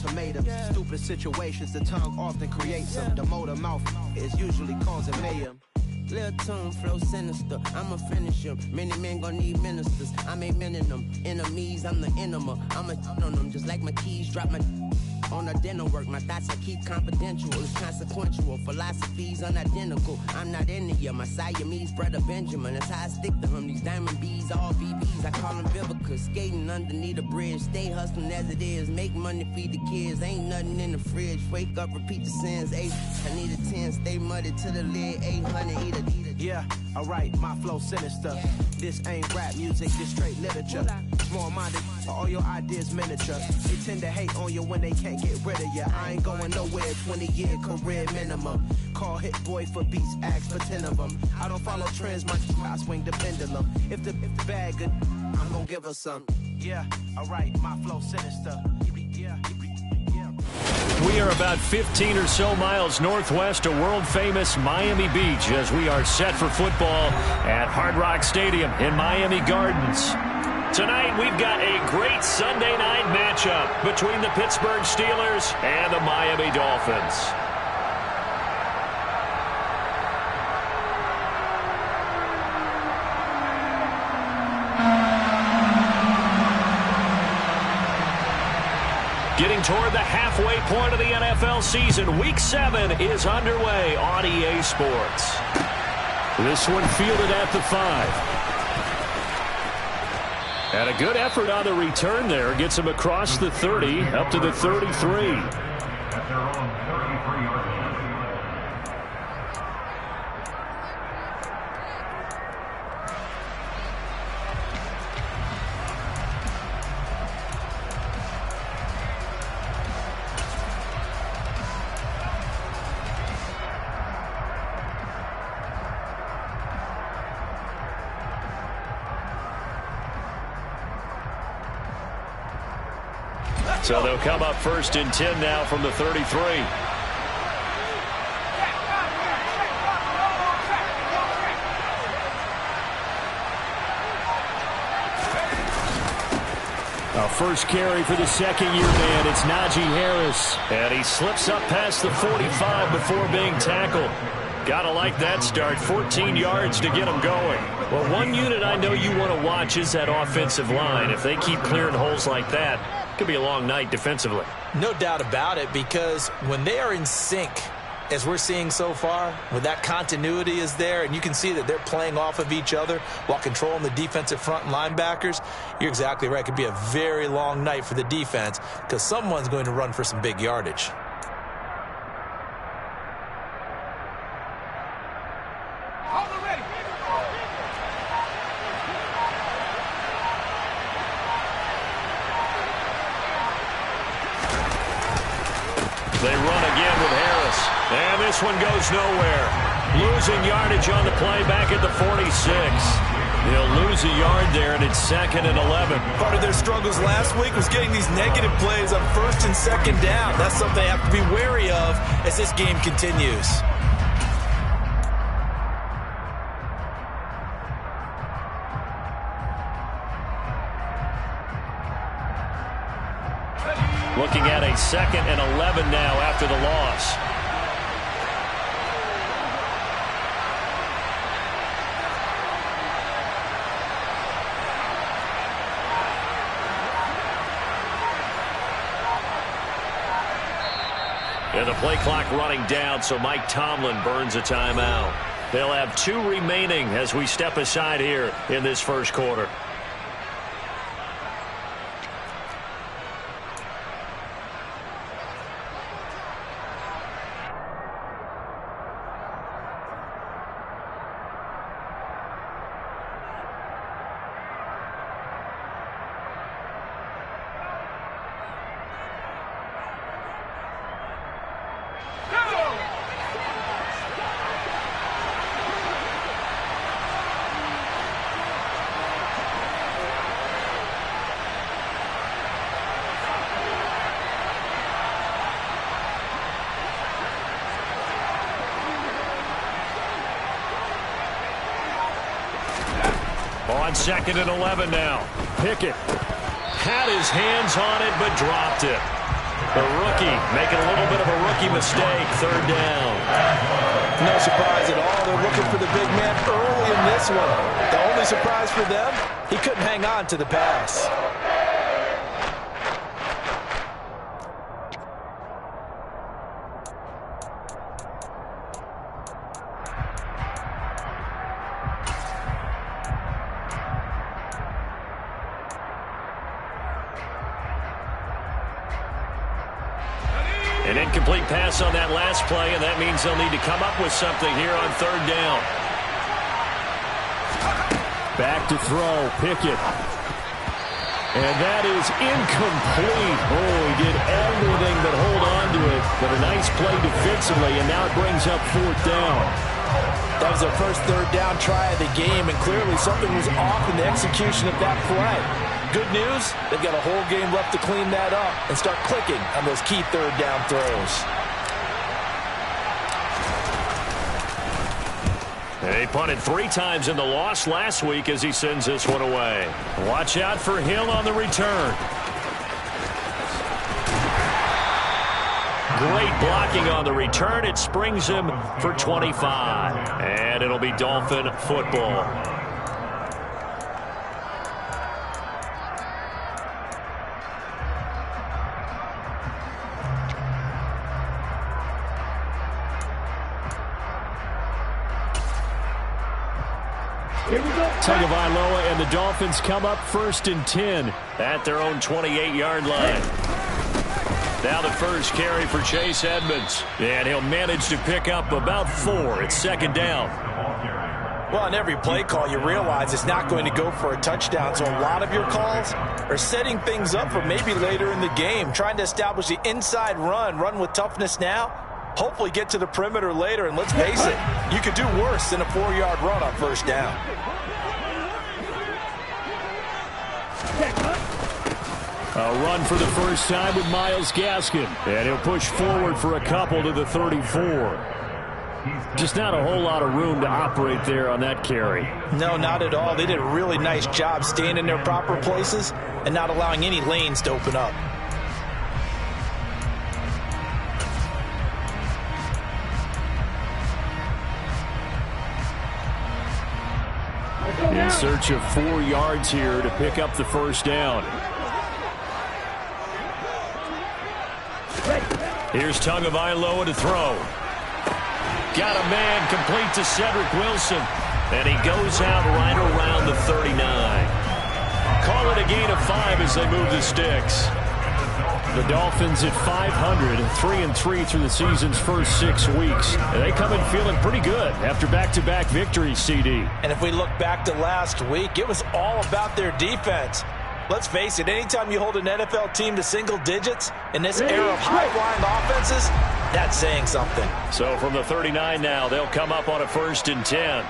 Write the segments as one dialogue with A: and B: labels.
A: ultimatums. Stupid situations, the tongue often creates them. The motor mouth is usually causing mayhem.
B: Lil' tune, flow sinister, I'ma finish him. Many men gon' need ministers, I make men in them. Enemies, I'm the enema, I'ma on them. Just like my keys, drop my on the dinner work. My thoughts I keep confidential, it's consequential. Philosophies unidentical, I'm not into you. My Siamese brother Benjamin, that's how I stick to him. These diamond bees, all BBs, I call them Vivica. Skating underneath the bridge, stay hustling as it is. Make money, feed the kids, ain't nothing in the fridge. Wake up, repeat the sins, 8, I need a 10, stay muddy to the lid, 800, eat it.
A: Yeah, alright, my flow sinister. This ain't rap music, this straight literature. Small-minded, all your ideas miniature. They tend to hate on you when they can't get rid of you. I ain't going nowhere, 20-year career minimum. Call Hit Boy for beats, ask for 10 of them. I don't follow trends, I swing the pendulum. If the bag good, I'm gonna give her some. Yeah, alright, my flow sinister. Yeah.
C: We are about 15 or so miles northwest of world-famous Miami Beach as we are set for football at Hard Rock Stadium in Miami Gardens. Tonight, we've got a great Sunday night matchup between the Pittsburgh Steelers and the Miami Dolphins. Getting toward the halfway point of the NFL season, Week 7 is underway on EA Sports. This one fielded at the 5. And a good effort on the return there. Gets him across the 30, up to the 33. So they'll come up first and 10 now from the 33. A first carry for the second-year man. It's Najee Harris. And he slips up past the 45 before being tackled. Gotta like that start. 14 yards to get him going. Well, one unit I know you want to watch is that offensive line. If they keep clearing holes like that, it could be a long night defensively.
D: No doubt about it, because when they are in sync, as we're seeing so far, when that continuity is there and you can see that they're playing off of each other while controlling the defensive front and linebackers, you're exactly right. It could be a very long night for the defense because someone's going to run for some big yardage.
C: They run again with Harris. And this one goes nowhere. Losing yardage on the play back at the 46. They'll lose a yard there, and it's 2nd and 11.
D: Part of their struggles last week was getting these negative plays on 1st and 2nd down. That's something they have to be wary of as this game continues.
C: Looking at a 2nd and 11 now after the loss. And the play clock running down, so Mike Tomlin burns a timeout. They'll have 2 remaining as we step aside here in this first quarter. On 2nd and 11 now. Pickett had his hands on it but dropped it. The rookie making a little bit of a rookie mistake. Third down.
D: No surprise at all. They're looking for the big man early in this one. The only surprise for them, he couldn't hang on to the pass.
C: An incomplete pass on that last play, and that means they'll need to come up with something here on third down. Back to throw, Pickett. And that is incomplete. Oh, he did everything but hold on to it. But a nice play defensively, and now it brings up fourth down.
D: That was their first third down try of the game, and clearly something was off in the execution of that play. Good news, they've got a whole game left to clean that up and start clicking on those key third down throws.
C: They punted 3 times in the loss last week as he sends this one away. Watch out for Hill on the return. Great blocking on the return. It springs him for 25. And it'll be Dolphin football. Tagovailoa and the Dolphins come up 1st and 10 at their own 28-yard line. Now the first carry for Chase Edmonds. And he'll manage to pick up about 4. It's 2nd down.
D: Well, on every play call, you realize it's not going to go for a touchdown. So a lot of your calls are setting things up for maybe later in the game, trying to establish the inside run with toughness now. Hopefully get to the perimeter later, and let's face it, you could do worse than a 4-yard run on 1st down.
C: A run for the first time with Myles Gaskin, and he'll push forward for a couple to the 34. Just not a whole lot of room to operate there on that carry.
D: No, not at all. They did a really nice job staying in their proper places and not allowing any lanes to open up.
C: In search of 4 yards here to pick up the first down. Here's Tagovailoa to throw. Got a man complete to Cedric Wilson. And he goes out right around the 39. Call it a gain of 5 as they move the sticks. The Dolphins at 500, 3-3 through the season's first 6 weeks. And they come in feeling pretty good after back-to-back victories, CD.
D: And if we look back to last week, it was all about their defense. Let's face it, anytime you hold an NFL team to single digits in this era of high-flying offenses, that's saying something.
C: So from the 39 now, they'll come up on a 1st and 10.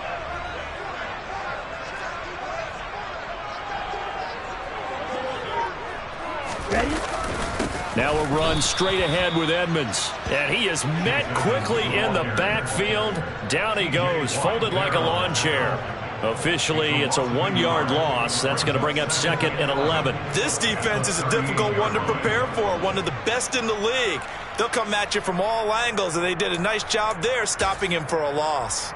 C: Now a run straight ahead with Edmonds. And he is met quickly in the backfield. Down he goes, folded like a lawn chair. Officially, it's a 1-yard loss. That's going to bring up 2nd and 11.
D: This defense is a difficult one to prepare for, one of the best in the league. They'll come at you from all angles, and they did a nice job there stopping him for a loss.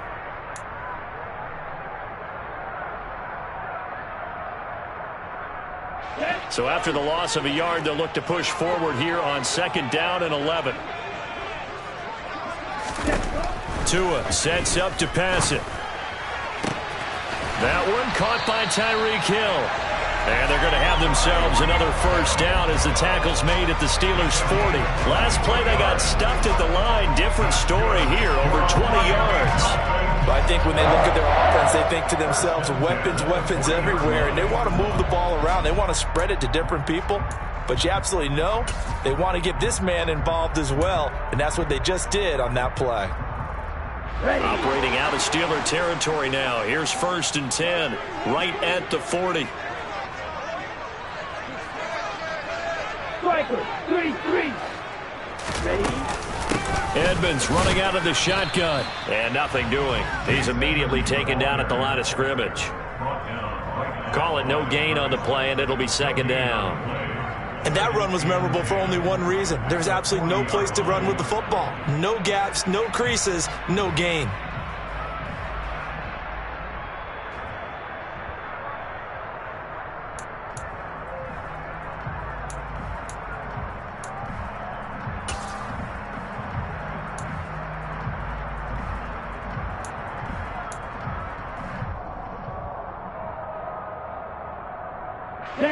C: So after the loss of a yard, they'll look to push forward here on 2nd down and 11. Tua sets up to pass it. That one caught by Tyreek Hill. And they're going to have themselves another first down as the tackle's made at the Steelers' 40. Last play, they got stuffed at the line. Different story here, over 20 yards.
D: But I think when they look at their offense, they think to themselves, weapons everywhere, and they want to move the ball around. They want to spread it to different people. But you absolutely know they want to get this man involved as well, and that's what they just did on that play.
C: Operating out of Steeler territory now. Here's 1st and 10, right at the 40.
E: Striker, 33. Ready?
C: Edmonds running out of the shotgun. And nothing doing. He's immediately taken down at the line of scrimmage. Call it no gain on the play, and it'll be 2nd down.
D: And that run was memorable for only one reason. There's absolutely no place to run with the football. No gaps, no creases, no gain.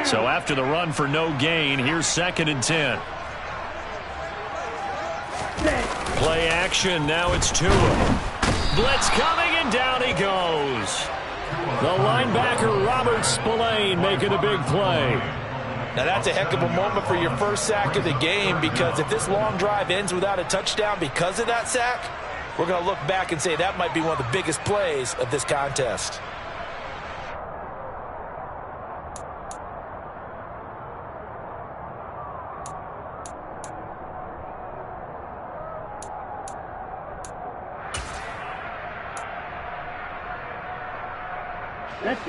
C: So after the run for no gain, here's 2nd and 10. Play action. Now it's Tua. Blitz coming, and down he goes. The linebacker, Robert Spillane, making a big play.
D: Now that's a heck of a moment for your first sack of the game, because if this long drive ends without a touchdown because of that sack, we're going to look back and say that might be one of the biggest plays of this contest.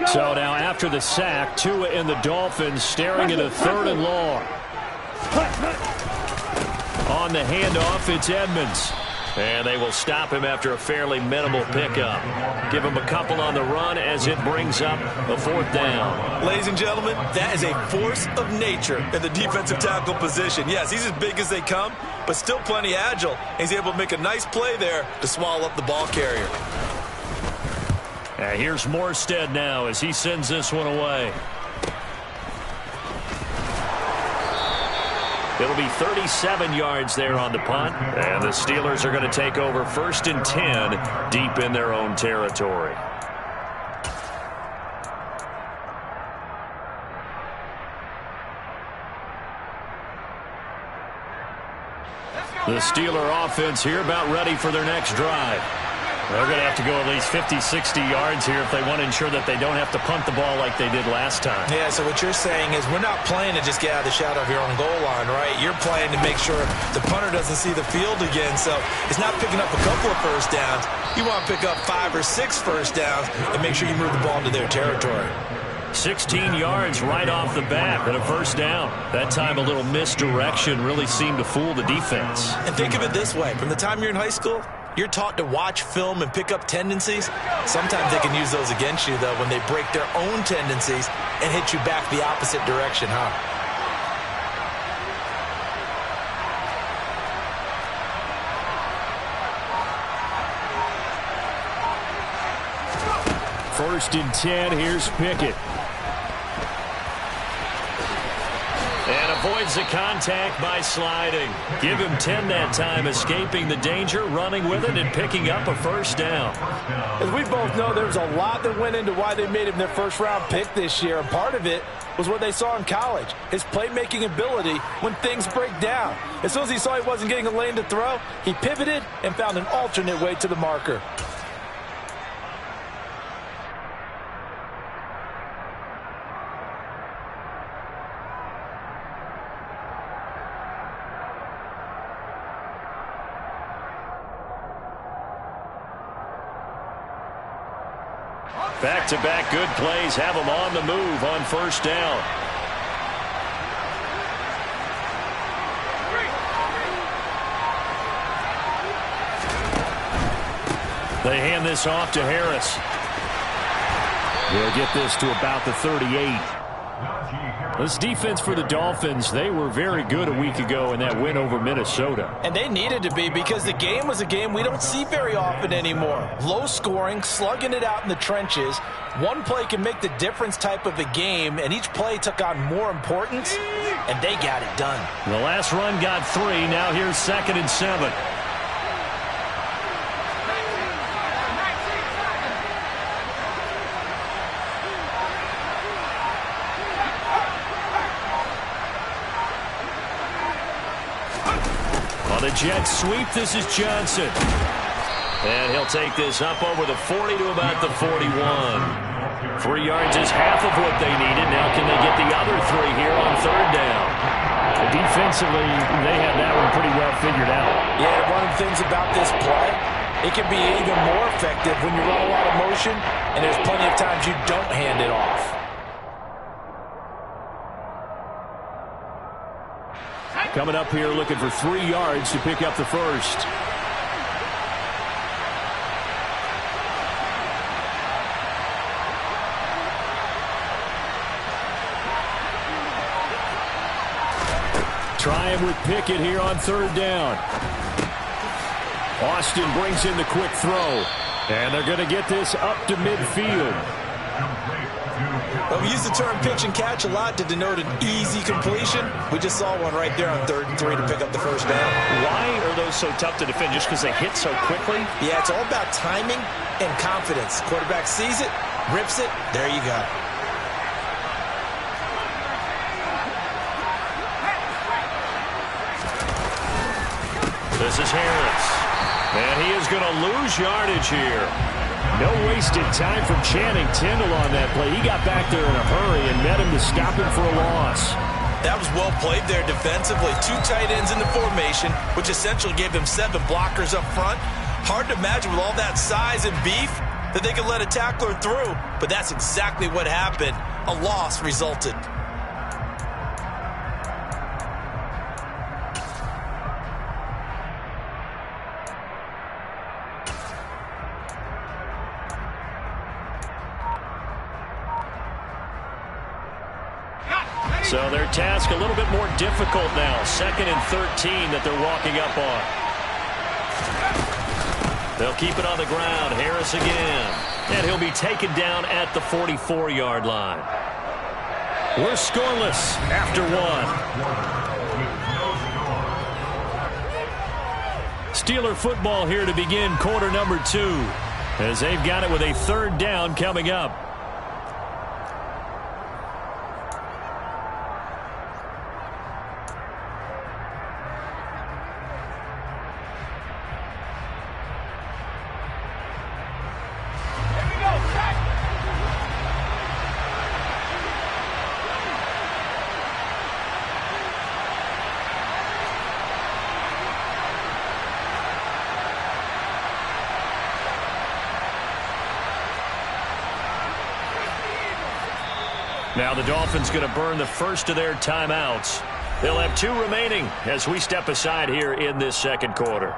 C: So now after the sack, Tua and the Dolphins staring at a 3rd and long. On the handoff, it's Edmonds. And they will stop him after a fairly minimal pickup. Give him a couple on the run as it brings up the 4th down.
D: Ladies and gentlemen, that is a force of nature in the defensive tackle position. Yes, he's as big as they come, but still plenty agile. He's able to make a nice play there to swallow up the ball carrier.
C: Here's Morstead now as he sends this one away. It'll be 37 yards there on the punt. And the Steelers are going to take over 1st and 10 deep in their own territory. The Steeler offense here about ready for their next drive. They're going to have to go at least 50, 60 yards here if they want to ensure that they don't have to punt the ball like they did last time.
D: Yeah, so what you're saying is we're not playing to just get out of the shadow of your own goal line, right? You're playing to make sure the punter doesn't see the field again. So it's not picking up a couple of first downs. You want to pick up 5 or 6 first downs and make sure you move the ball into their territory.
C: 16 yards right off the bat and a 1st down. That time a little misdirection really seemed to fool the defense.
D: And think of it this way. From the time you're in high school, you're taught to watch film and pick up tendencies. Sometimes they can use those against you, though, when they break their own tendencies and hit you back the opposite direction, huh?
C: First and 10, here's Pickett. And avoids the contact by sliding. Give him 10 that time, escaping the danger, running with it, and picking up a 1st down.
D: As we both know, there's a lot that went into why they made him their first-round pick this year, and part of it was what they saw in college, his playmaking ability when things break down. As soon as he saw he wasn't getting a lane to throw, he pivoted and found an alternate way to the marker.
C: Back-to-back good plays have them on the move on 1st down. They hand this off to Harris. They'll get this to about the 38. This defense for the Dolphins, they were very good a week ago in that win over Minnesota.
D: And they needed to be, because the game was a game we don't see very often anymore. Low scoring, slugging it out in the trenches. One play can make the difference type of a game, and each play took on more importance, and they got it done.
C: The last run got 3. Now here's 2nd and 7. On the jet sweep, this is Johnson. And he'll take this up over the 40 to about the 41. 3 yards is half of what they needed. Now can they get the other 3 here on 3rd down? Defensively, they have that one pretty well figured out.
D: Yeah, one of the things about this play, it can be even more effective when you run a lot of motion, and there's plenty of times you don't hand it off.
C: coming up here looking for 3 yards to pick up the first. Trying with Pickett here on 3rd down. Austin brings in the quick throw. And they're going to get this up to midfield.
D: Well, we use the term pitch and catch a lot to denote an easy completion. We just saw one right there on 3rd and 3 to pick up the first down.
C: Why are those so tough to defend? Just because they hit so quickly?
D: Yeah, it's all about timing and confidence. Quarterback sees it, rips it, there you go.
C: This is Harris. And he is going to lose yardage here. No wasted time from Channing Tindall on that play. He got back there in a hurry and met him to stop him for a loss.
D: That was well played there defensively. 2 tight ends in the formation, which essentially gave them 7 blockers up front. Hard to imagine with all that size and beef that they could let a tackler through. But that's exactly what happened. A loss resulted.
C: So their task a little bit more difficult now. 2nd and 13 that they're walking up on. They'll keep it on the ground. Harris again. And he'll be taken down at the 44-yard line. We're scoreless after 1. Steeler football here to begin quarter number 2. As they've got it with a 3rd down coming up. Now the Dolphins going to burn the first of their timeouts. They'll have 2 remaining as we step aside here in this 2nd quarter.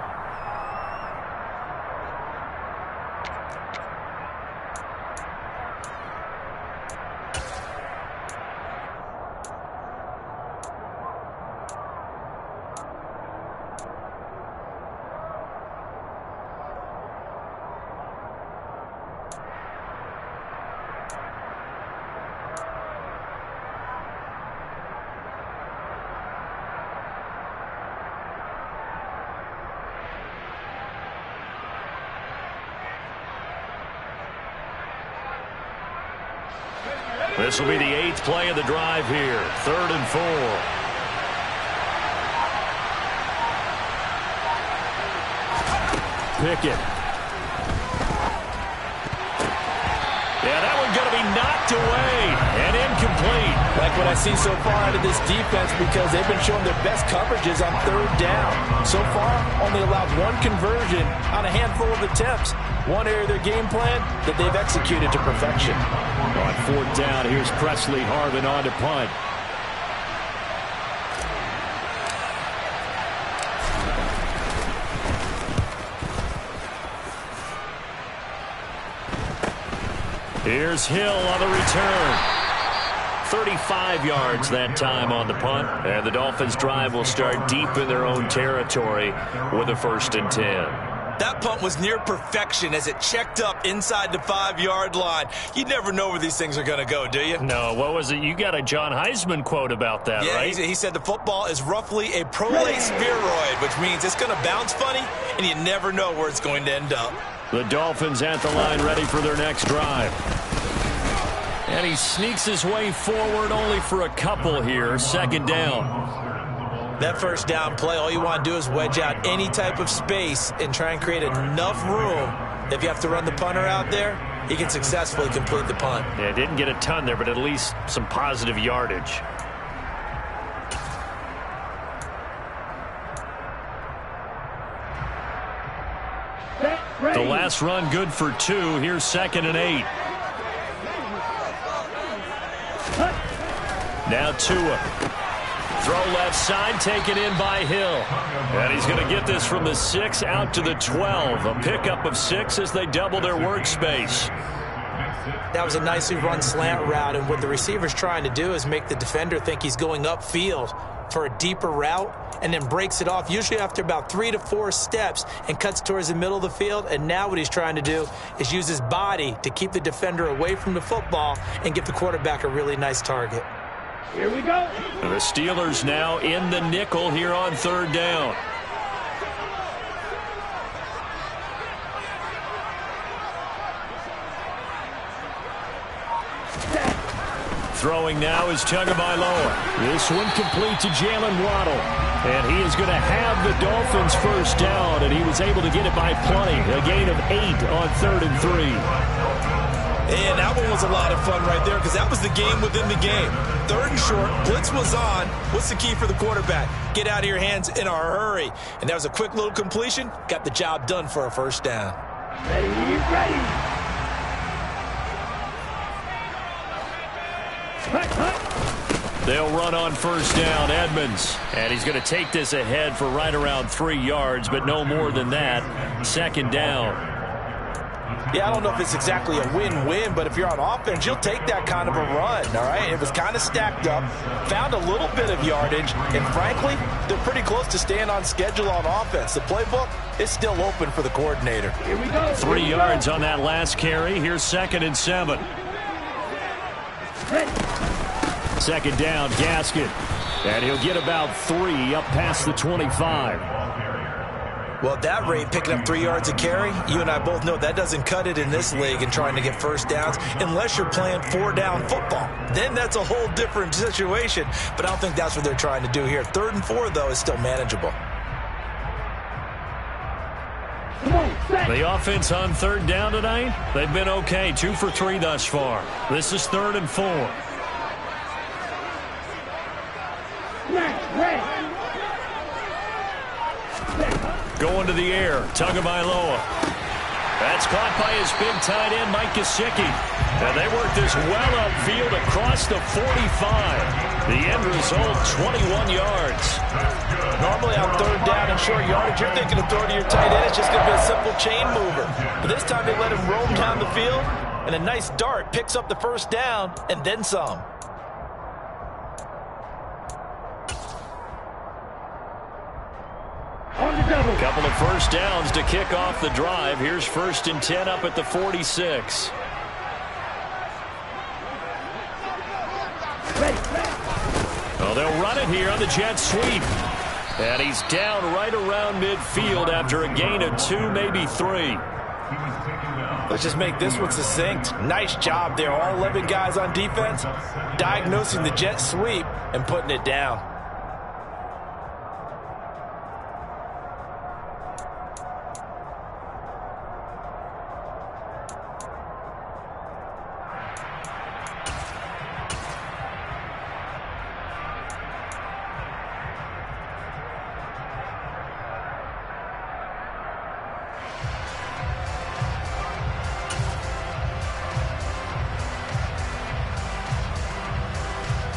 C: This will be the 8th play of the drive here. 3rd and 4. Pickett. Yeah, that one's going to be knocked away and incomplete.
D: Like what I see so far out of this defense, because they've been showing their best coverages on 3rd down. So far, only allowed 1 conversion on a handful of attempts. One area of their game plan that they've executed to perfection.
C: On 4th down, here's Presley Harvin on to punt. Here's Hill on the return. 35 yards that time on the punt. And the Dolphins drive will start deep in their own territory with a 1st and 10.
D: That punt was near perfection as it checked up inside the 5-yard line. You never know where these things are going to go, do you?
C: No, what was it? You got a John Heisman quote about that, right?
D: Yeah, he said the football is roughly a prolate spheroid, which means it's going to bounce funny, and you never know where it's going to end up.
C: The Dolphins at the line ready for their next drive. And he sneaks his way forward only for a couple here. 2nd down.
D: That 1st down play, all you want to do is wedge out any type of space and try and create enough room. If you have to run the punter out there, he can successfully complete the punt.
C: Yeah, didn't get a ton there, but at least some positive yardage. The last run good for 2. Here's 2nd and 8. Now Tua. Throw left side, taken in by Hill. And he's going to get this from the 6 out to the 12. A pickup of 6 as they double their workspace.
D: That was a nicely run slant route, and what the receiver's trying to do is make the defender think he's going upfield for a deeper route and then breaks it off, usually after about 3 to 4 steps, and cuts towards the middle of the field. And now what he's trying to do is use his body to keep the defender away from the football and give the quarterback a really nice target.
E: Here we go.
C: The Steelers now in the nickel here on 3rd down. Throwing now is Tagovailoa. This one complete to Jalen Waddle. And he is going to have the Dolphins first down, and he was able to get it by plenty. A gain of 8 on 3rd and 3.
D: And that one was a lot of fun right there because that was the game within the game. 3rd and short, blitz was on. What's the key for the quarterback? Get out of your hands in a hurry. And that was a quick little completion. Got the job done for a first down.
E: Ready.
C: They'll run on first down, Edmonds. And he's going to take this ahead for right around 3 yards, but no more than that. 2nd down.
D: Yeah, I don't know if it's exactly a win-win, but if you're on offense, you'll take that kind of a run, all right? It was kind of stacked up, found a little bit of yardage, and frankly, they're pretty close to staying on schedule on offense. The playbook is still open for the coordinator.
E: Here we go.
C: 3 yards on that last carry. Here's 2nd and 7. 2nd down, Gaskin. And he'll get about 3 up past the 25.
D: Well, at that rate, picking up 3 yards a carry, you and I both know that doesn't cut it in this league and trying to get first downs unless you're playing 4-down football. Then that's a whole different situation, but I don't think that's what they're trying to do here. 3rd and 4, though, is still manageable.
C: The offense on 3rd down tonight, they've been okay. 2 for 3 thus far. This is 3rd and 4. Going to the air, Tagovailoa. That's caught by his big tight end, Mike Gesicki. And they work this well upfield across the 45. The end result, 21 yards.
D: Normally on 3rd down and short yardage, you're thinking of throwing to your tight end. It's just going to be a simple chain mover. But this time they let him roam down the field, and a nice dart picks up the first down and then some.
C: A couple of first downs to kick off the drive. Here's 1st and 10 up at the 46. Oh, they'll run it here on the jet sweep. And he's down right around midfield after a gain of 2, maybe 3.
D: Let's just make this one succinct. Nice job there. All 11 guys on defense diagnosing the jet sweep and putting it down.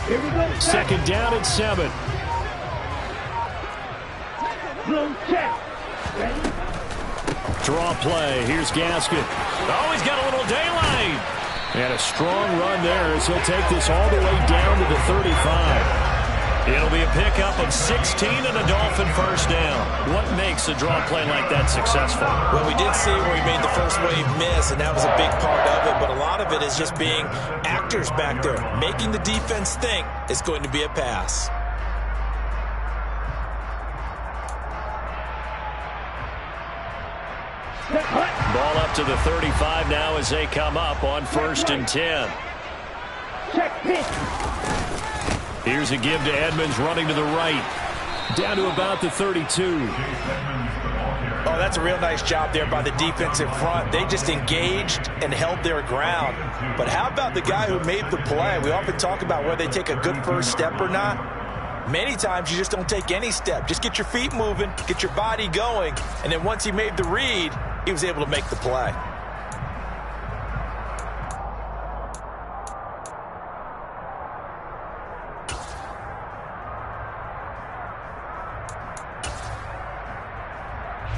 E: Here we go.
C: 2nd down and 7.
E: Blow check. Ready?
C: Draw play. Here's Gaskin. Oh, he's got a little daylight. And a strong run there as he'll take this all the way down to the 35. It'll be a pickup of 16 and a Dolphin first down. What makes a draw play like that successful?
D: Well, we did see where he made the first wave miss, and that was a big part of it. But a lot of it is just being actors back there, making the defense think it's going to be a pass.
C: Ball up to the 35 now as they come up on 1st and 10.
E: Check pitch.
C: Here's a give to Edmonds running to the right. Down to about the 32.
D: Oh, that's a real nice job there by the defensive front. They just engaged and held their ground. But how about the guy who made the play? We often talk about whether they take a good first step or not. Many times you just don't take any step. Just get your feet moving, get your body going, and then once he made the read, he was able to make the play.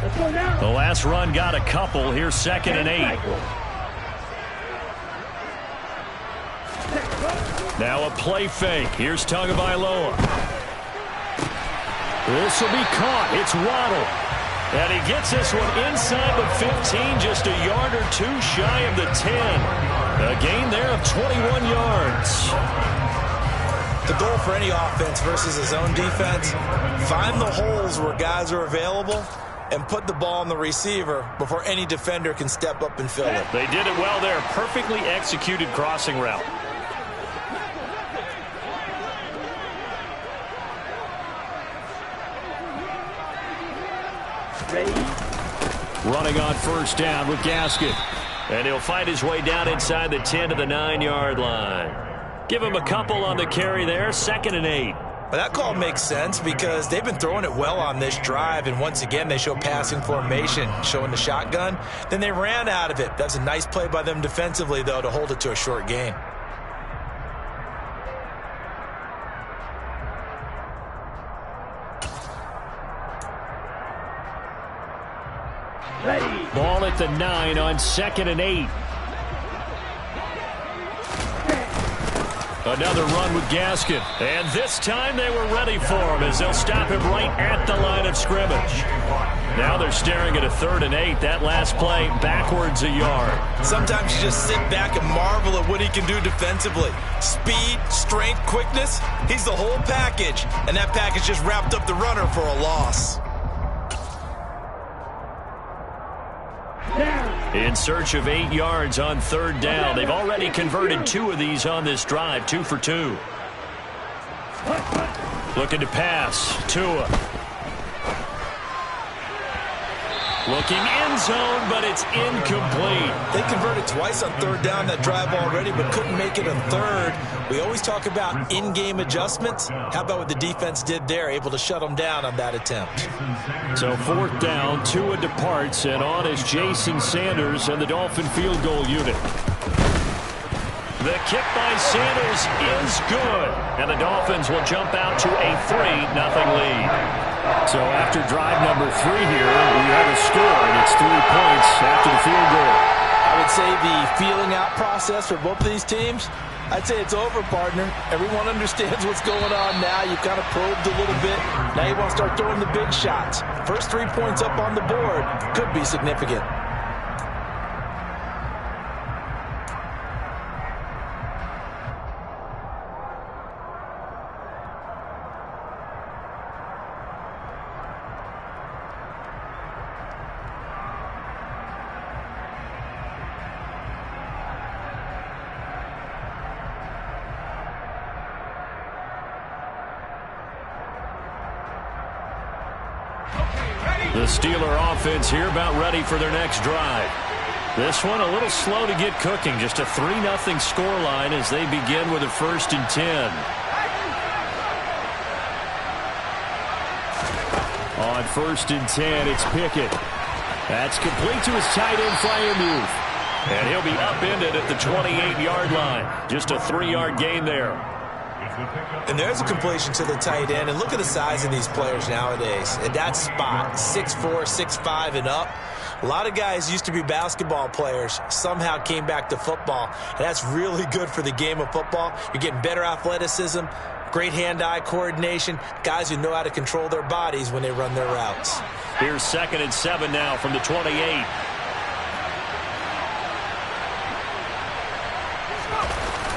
E: Let's go now.
C: The last run got a couple. Here's 2nd and 8. Now a play fake. Here's Tagovailoa. This will be caught. It's Waddle. And he gets this one inside the 15, just a yard or two shy of the 10. A gain there of 21 yards.
D: The goal for any offense versus his own defense, find the holes where guys are available and put the ball on the receiver before any defender can step up and fill it.
C: They did it well there. Perfectly executed crossing route.
E: Ready.
C: Running on 1st down with Gaskin. And he'll find his way down inside the 10 to the 9-yard line. Give him a couple on the carry there. 2nd and 8.
D: But that call makes sense because they've been throwing it well on this drive, and once again they show passing formation, showing the shotgun. Then they ran out of it. That's a nice play by them defensively, though, to hold it to a short gain.
E: Ready.
C: Ball at the 9 on 2nd and 8. Another run with Gaskin. And this time they were ready for him as they'll stop him right at the line of scrimmage. Now they're staring at a 3rd and 8. That last play backwards a yard.
D: Sometimes you just sit back and marvel at what he can do defensively. Speed, strength, quickness. He's the whole package. And that package just wrapped up the runner for a loss.
C: In search of 8 yards on 3rd down. They've already converted 2 of these on this drive, 2 for 2. Looking to pass. Tua. Looking end zone, but it's incomplete.
D: They converted twice on 3rd down that drive already, but couldn't make it a 3rd. We always talk about in-game adjustments. How about what the defense did there, able to shut them down on that attempt?
C: So 4th down, Tua departs, and on is Jason Sanders and the Dolphin field goal unit. The kick by Sanders is good, and the Dolphins will jump out to a 3-0 lead. So after drive number 3 here, we have a score, and it's 3 points after the field goal.
D: I would say the feeling out process for both of these teams, I'd say it's over, partner. Everyone understands what's going on now. You've kind of probed a little bit. Now you want to start throwing the big shots. First 3 points up on the board could be significant.
C: The Steeler offense here about ready for their next drive. This one a little slow to get cooking. Just a 3-0 scoreline as they begin with a 1st and 10. On 1st and 10, it's Pickett. That's complete to his tight end flyer move. And he'll be upended at the 28-yard line. Just a 3-yard gain there.
D: And there's a completion to the tight end. And look at the size of these players nowadays. At that spot, 6'4", 6'5", and up. A lot of guys used to be basketball players, somehow came back to football. And that's really good for the game of football. You're getting better athleticism, great hand-eye coordination, guys who know how to control their bodies when they run their routes.
C: Here's 2nd and 7 now from the 28.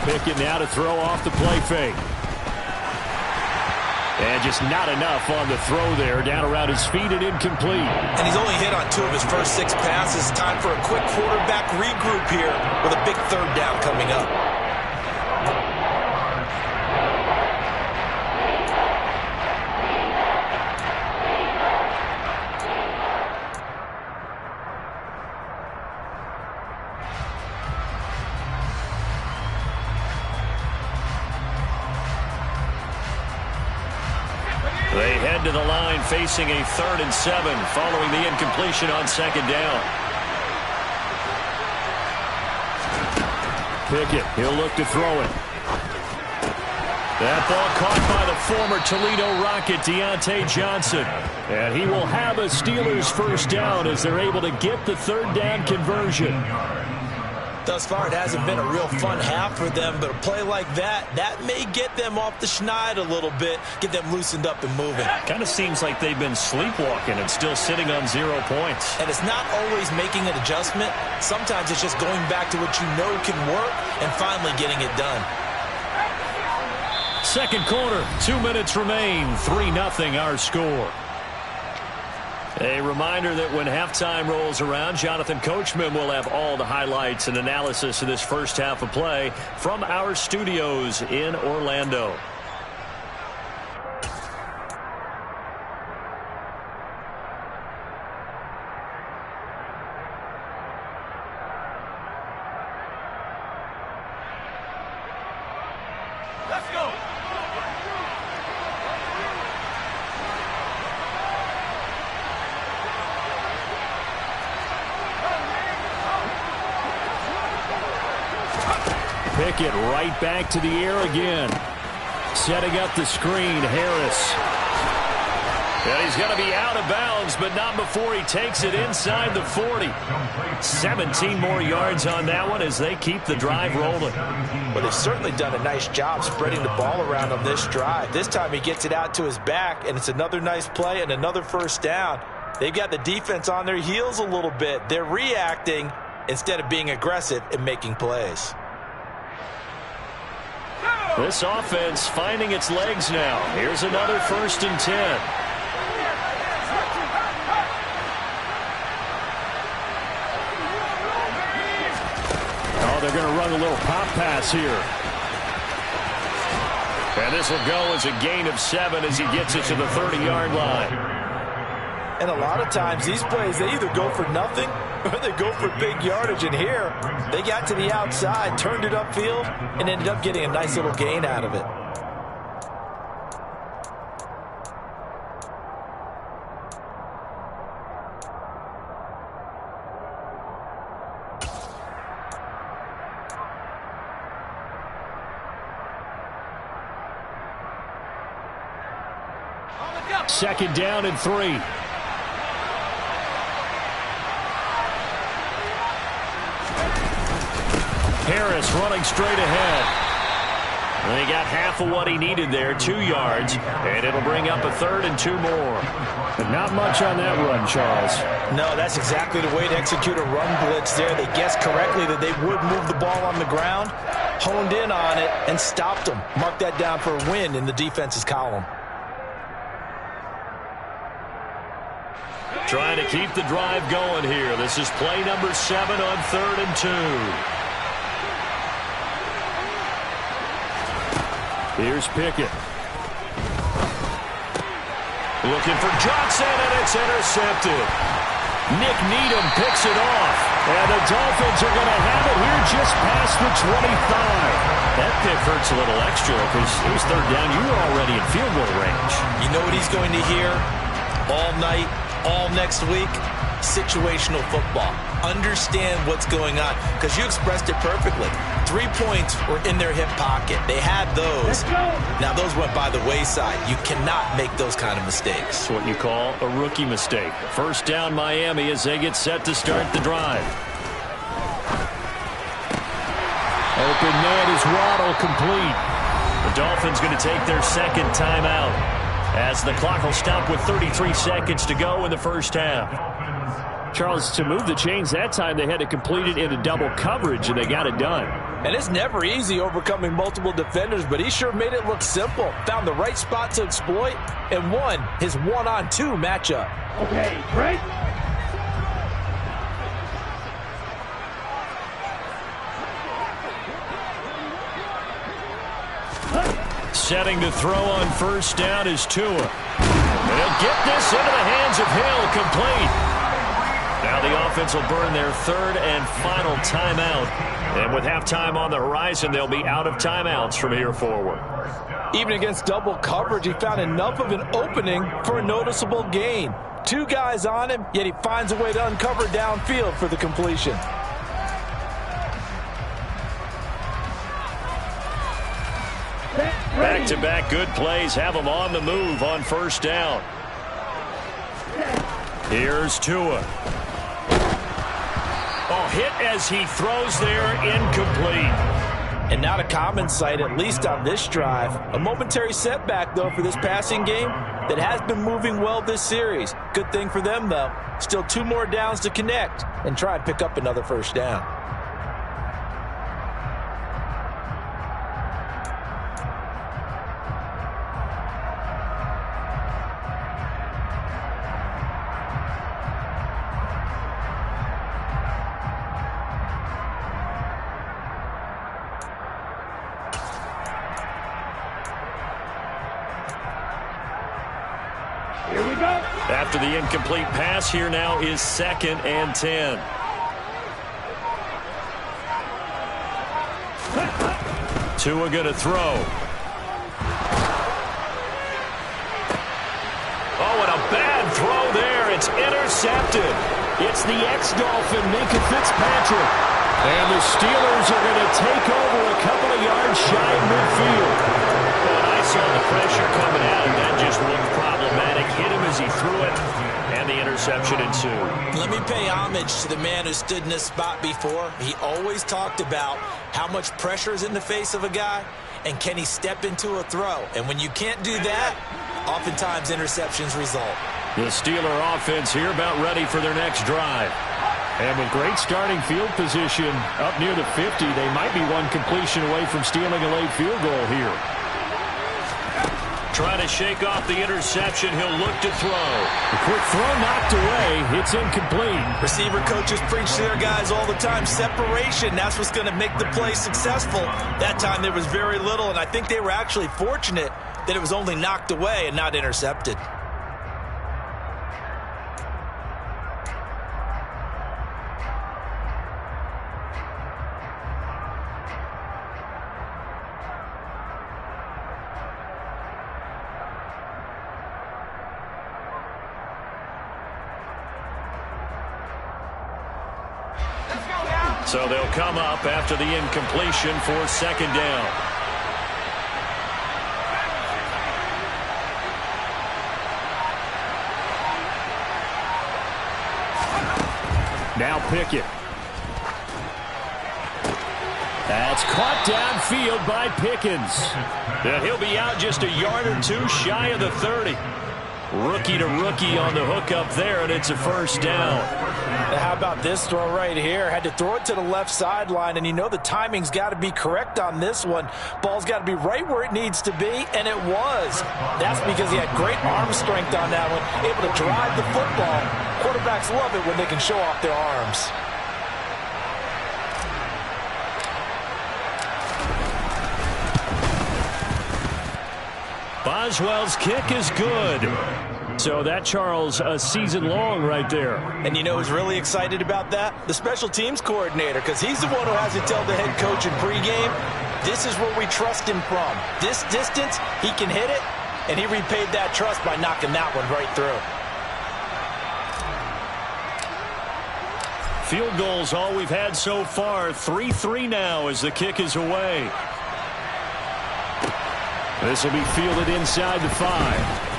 C: Pickett now to throw off the play fake. And just not enough on the throw there. Down around his feet and incomplete.
D: And he's only hit on 2 of his first 6 passes. Time for a quick quarterback regroup here with a big 3rd down coming up.
C: They head to the line facing a 3rd and 7 following the incompletion on 2nd down. Pickett, he'll look to throw it. That ball caught by the former Toledo Rocket, Deontay Johnson. And he will have a Steelers first down as they're able to get the third down conversion.
D: Thus far, it hasn't been a real fun half for them, but a play like that may get them off the schneid a little bit, get them loosened up and moving.
C: Kind of seems like they've been sleepwalking and still sitting on 0 points.
D: And it's not always making an adjustment. Sometimes it's just going back to what you know can work and finally getting it done.
C: Second quarter, 2 minutes remain, 3-0 our score. A reminder that when halftime rolls around, Jonathan Coachman will have all the highlights and analysis of this first half of play from our studios in Orlando.
D: Let's go.
C: Pickett right back to the air again. Setting up the screen, Harris. And he's going to be out of bounds, but not before he takes it inside the 40. 17 more yards on that one as they keep the drive rolling.
D: Well, they've certainly done a nice job spreading the ball around on this drive. This time he gets it out to his back, and it's another nice play and another first down. They've got the defense on their heels a little bit. They're reacting instead of being aggressive and making plays.
C: This offense finding its legs now. Here's another 1st and 10. Oh, they're going to run a little pop pass here. And this will go as a gain of 7 as he gets it to the 30-yard line.
D: And a lot of times these plays, they either go for nothing or they go for big yardage. And here, they got to the outside, turned it upfield, and ended up getting a nice little gain out of it.
C: Second down and 3. Harris running straight ahead. And he got half of what he needed there, 2 yards, and it'll bring up a 3rd and 2 more. But not much on that run, Charles.
D: No, that's exactly the way to execute a run blitz there. They guessed correctly that they would move the ball on the ground, honed in on it, and stopped them. Mark that down for a win in the defense's column.
C: Trying to keep the drive going here. This is play number 7 on 3rd and 2. Here's Pickett. Looking for Johnson, and it's intercepted. Nick Needham picks it off. And the Dolphins are going to have it here just past the 25. That pick hurts a little extra because it was 3rd down. You were already in field goal range.
D: You know what he's going to hear all night, all next week? Situational football. Understand what's going on, because you expressed it perfectly. 3 points were in their hip pocket. They had those. Now those went by the wayside. You cannot make those kind of mistakes.
C: It's what you call a rookie mistake. First down Miami as they get set to start the drive. Open man is Waddle, complete. The Dolphins going to take their second timeout as the clock will stop with 33 seconds to go in the first half. Charles, to move the chains that time, they had to complete it into double coverage, and they got it done.
D: And it's never easy overcoming multiple defenders, but he sure made it look simple. Found the right spot to exploit and won his 1-on-2 matchup.
E: Okay, break.
C: Setting to throw on first down is Tua. And he'll get this into the hands of Hill, complete. Now the offense will burn their 3rd and final timeout. And with halftime on the horizon, they'll be out of timeouts from here forward.
D: Even against double coverage, he found enough of an opening for a noticeable gain. 2 guys on him, yet he finds a way to uncover downfield for the completion.
E: Set.
C: Back-to-back good plays have them on the move on first down. Here's Tua. Oh, hit as he throws there, incomplete.
D: And not a common sight, at least on this drive. A momentary setback, though, for this passing game that has been moving well this series. Good thing for them, though. Still 2 more downs to connect and try and pick up another first down.
C: After the incomplete pass, here now is 2nd and 10. Tua going to throw. Oh, and a bad throw there. It's intercepted. It's the ex-Dolphin, Minka Fitzpatrick. And the Steelers are going to take over a couple of yards shy of midfield. But I saw the pressure coming out, and that just looked problematic. Hit him as he threw it, and the interception ensued.
D: Let me pay homage to the man who stood in this spot before. He always talked about how much pressure is in the face of a guy, and can he step into a throw. And when you can't do that, oftentimes interceptions result.
C: The Steeler offense here about ready for their next drive. And with great starting field position up near the 50, they might be one completion away from stealing a late field goal here. Trying to shake off the interception. He'll look to throw. The quick throw knocked away. It's incomplete.
D: Receiver coaches preach to their guys all the time. Separation, that's what's going to make the play successful. That time there was very little, and I think they were actually fortunate that it was only knocked away and not intercepted.
C: So they'll come up after the incompletion for 2nd down. Now Pickett. That's caught downfield by Pickens. And he'll be out just a yard or 2 shy of the 30. Rookie to rookie on the hook up there, and it's a first down.
D: How about this throw right here? Had to throw it to the left sideline, and you know the timing's got to be correct on this one. Ball's got to be right where it needs to be, and it was. That's because he had great arm strength on that one, able to drive the football. Quarterbacks love it when they can show off their arms.
C: Boswell's kick is good. So that, Charles, a season long right there.
D: And you know who's really excited about that? The special teams coordinator, because he's the one who has to tell the head coach in pregame, this is where we trust him from. This distance, he can hit it, and he repaid that trust by knocking that one right through.
C: Field goals all we've had so far. 3-3 now as the kick is away. This will be fielded inside the 5.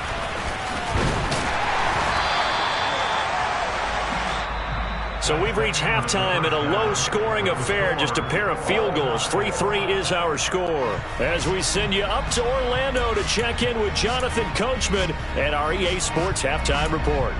C: So we've reached halftime in a low-scoring affair, just a pair of field goals. 3-3 is our score. As we send you up to Orlando to check in with Jonathan Coachman and our EA Sports Halftime Report.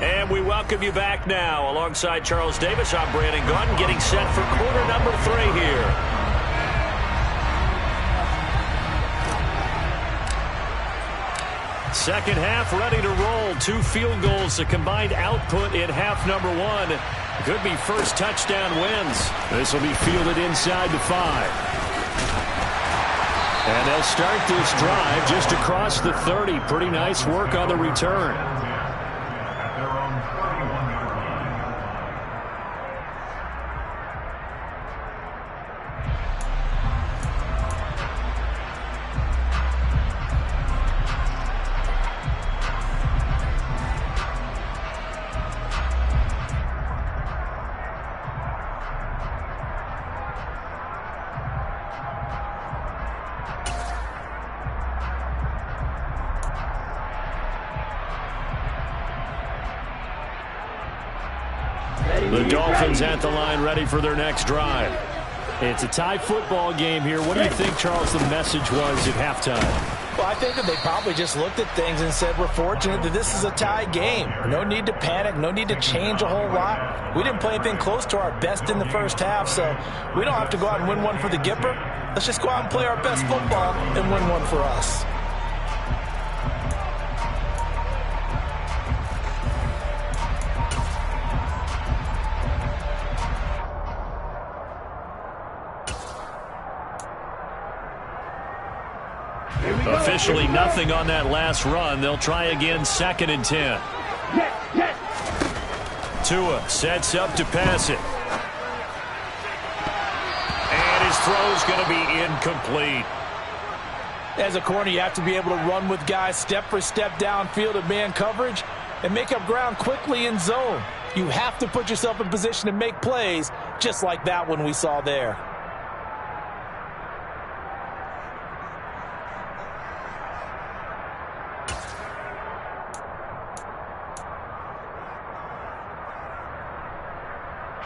C: And we welcome you back now. Alongside Charles Davis, I'm Brandon Gaudin, getting set for quarter number 3 here. Second half ready to roll. 2 field goals, the combined output in half number 1. Could be first touchdown wins. This will be fielded inside the 5. And they'll start this drive just across the 30. Pretty nice work on the return. The Dolphins at the line ready for their next drive. It's a tie football game here. What do you think, Charles, the message was at halftime?
D: Well, I think that they probably just looked at things and said, we're fortunate that this is a tie game. No need to panic. No need to change a whole lot. We didn't play anything close to our best in the first half, so we don't have to go out and win one for the Gipper. Let's just go out and play our best football and win one for us.
C: Officially nothing on that last run. They'll try again, 2nd and 10. Tua sets up to pass it. And his throw's going to be incomplete.
D: As a corner, you have to be able to run with guys step for step downfield in man coverage and make up ground quickly in zone. You have to put yourself in position to make plays just like that one we saw there.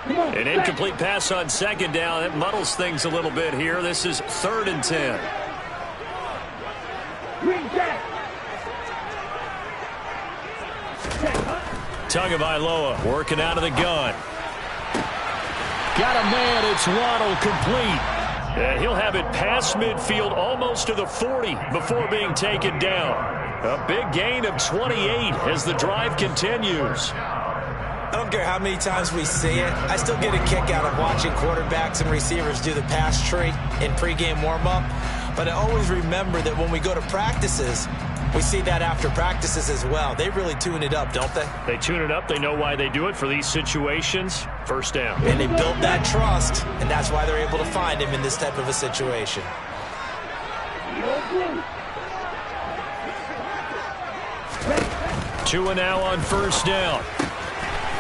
C: An incomplete pass on 2nd down. It muddles things a little bit here. This is 3rd and 10. Tagovailoa working out of the gun. Got a man. It's Waddle, complete. And he'll have it past midfield almost to the 40 before being taken down. A big gain of 28 as the drive continues.
D: I don't care how many times we see it. I still get a kick out of watching quarterbacks and receivers do the pass tree in pregame warm-up. But I always remember that when we go to practices, we see that after practices as well. They really tune it up, don't they?
C: They tune it up. They know why they do it for these situations. 1st down.
D: And they build that trust, and that's why they're able to find him in this type of a situation.
C: Tua now on 1st down.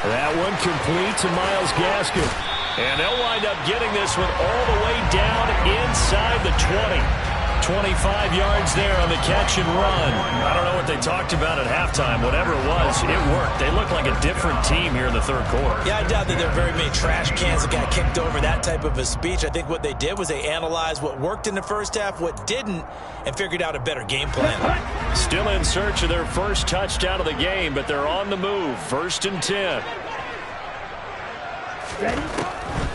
C: That one complete to Myles Gaskin. And they'll wind up getting this one all the way down inside the 20. 25 yards there on the catch and run. I don't know what they talked about at halftime. Whatever it was, it worked. They look like a different team here in the 3rd quarter.
D: Yeah, I doubt that there are very many trash cans that got kicked over that type of a speech. I think what they did was they analyzed what worked in the first half, what didn't, and figured out a better game plan.
C: Still in search of their first touchdown of the game, but they're on the move. 1st and 10.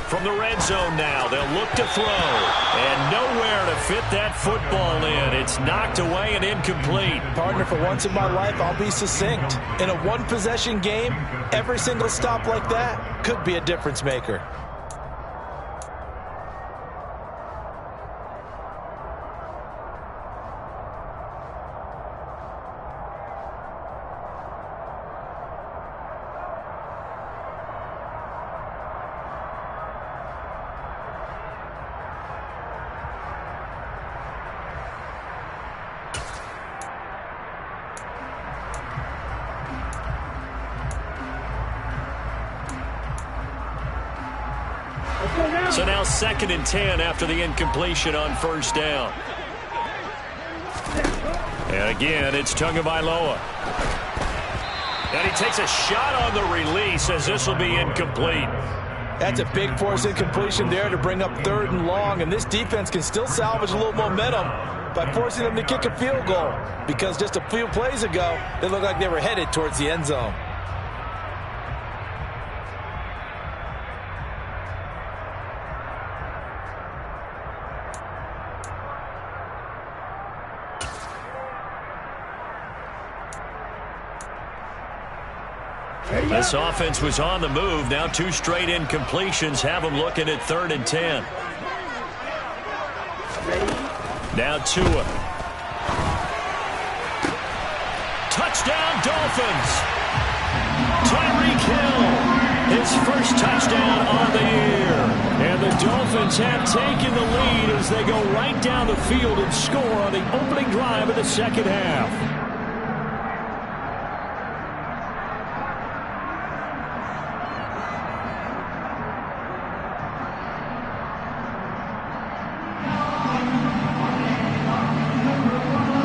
C: From the red zone now, they'll look to throw. And nowhere to fit that football in. It's knocked away and incomplete.
D: Partner, for once in my life, I'll be succinct. In a one-possession game, every single stop like that could be a difference maker.
C: So now 2nd and 10 after the incompletion on 1st down. And again, it's Tagovailoa. And he takes a shot on the release as this will be incomplete.
D: That's a big force incompletion there to bring up 3rd and long. And this defense can still salvage a little momentum by forcing them to kick a field goal. Because just a few plays ago, they looked like they were headed towards the end zone.
C: This offense was on the move. Now 2 straight incompletions have them looking at 3rd and 10. Now Tua. Touchdown Dolphins. Tyreek Hill, his first touchdown on the year. And the Dolphins have taken the lead as they go right down the field and score on the opening drive of the 2nd half.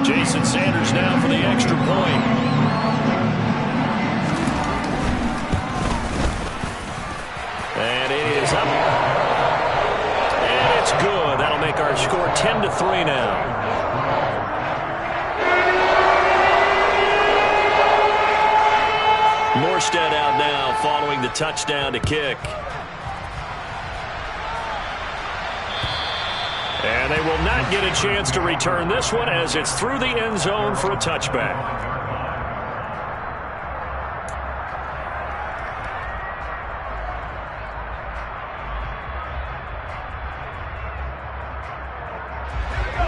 C: Jason Sanders now for the extra point. our score 10-3 now. Morstead out now following the touchdown to kick. And they will not get a chance to return this one as it's through the end zone for a touchback.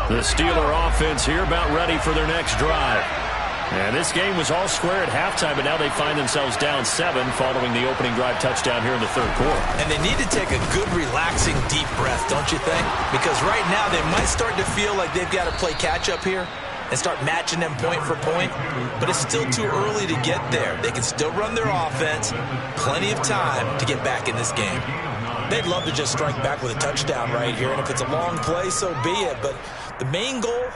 C: The Steeler offense here about ready for their next drive. And this game was all square at halftime, but now they find themselves down 7 following the opening drive touchdown here in the third quarter.
D: And they need to take a good, relaxing, deep breath, don't you think? Because right now they might start to feel like they've got to play catch-up here and start matching them point for point. But it's still too early to get there. They can still run their offense. Plenty of time to get back in this game.
F: They'd love to just strike back with a touchdown right here. And if it's a long play, so be it. But the main goal,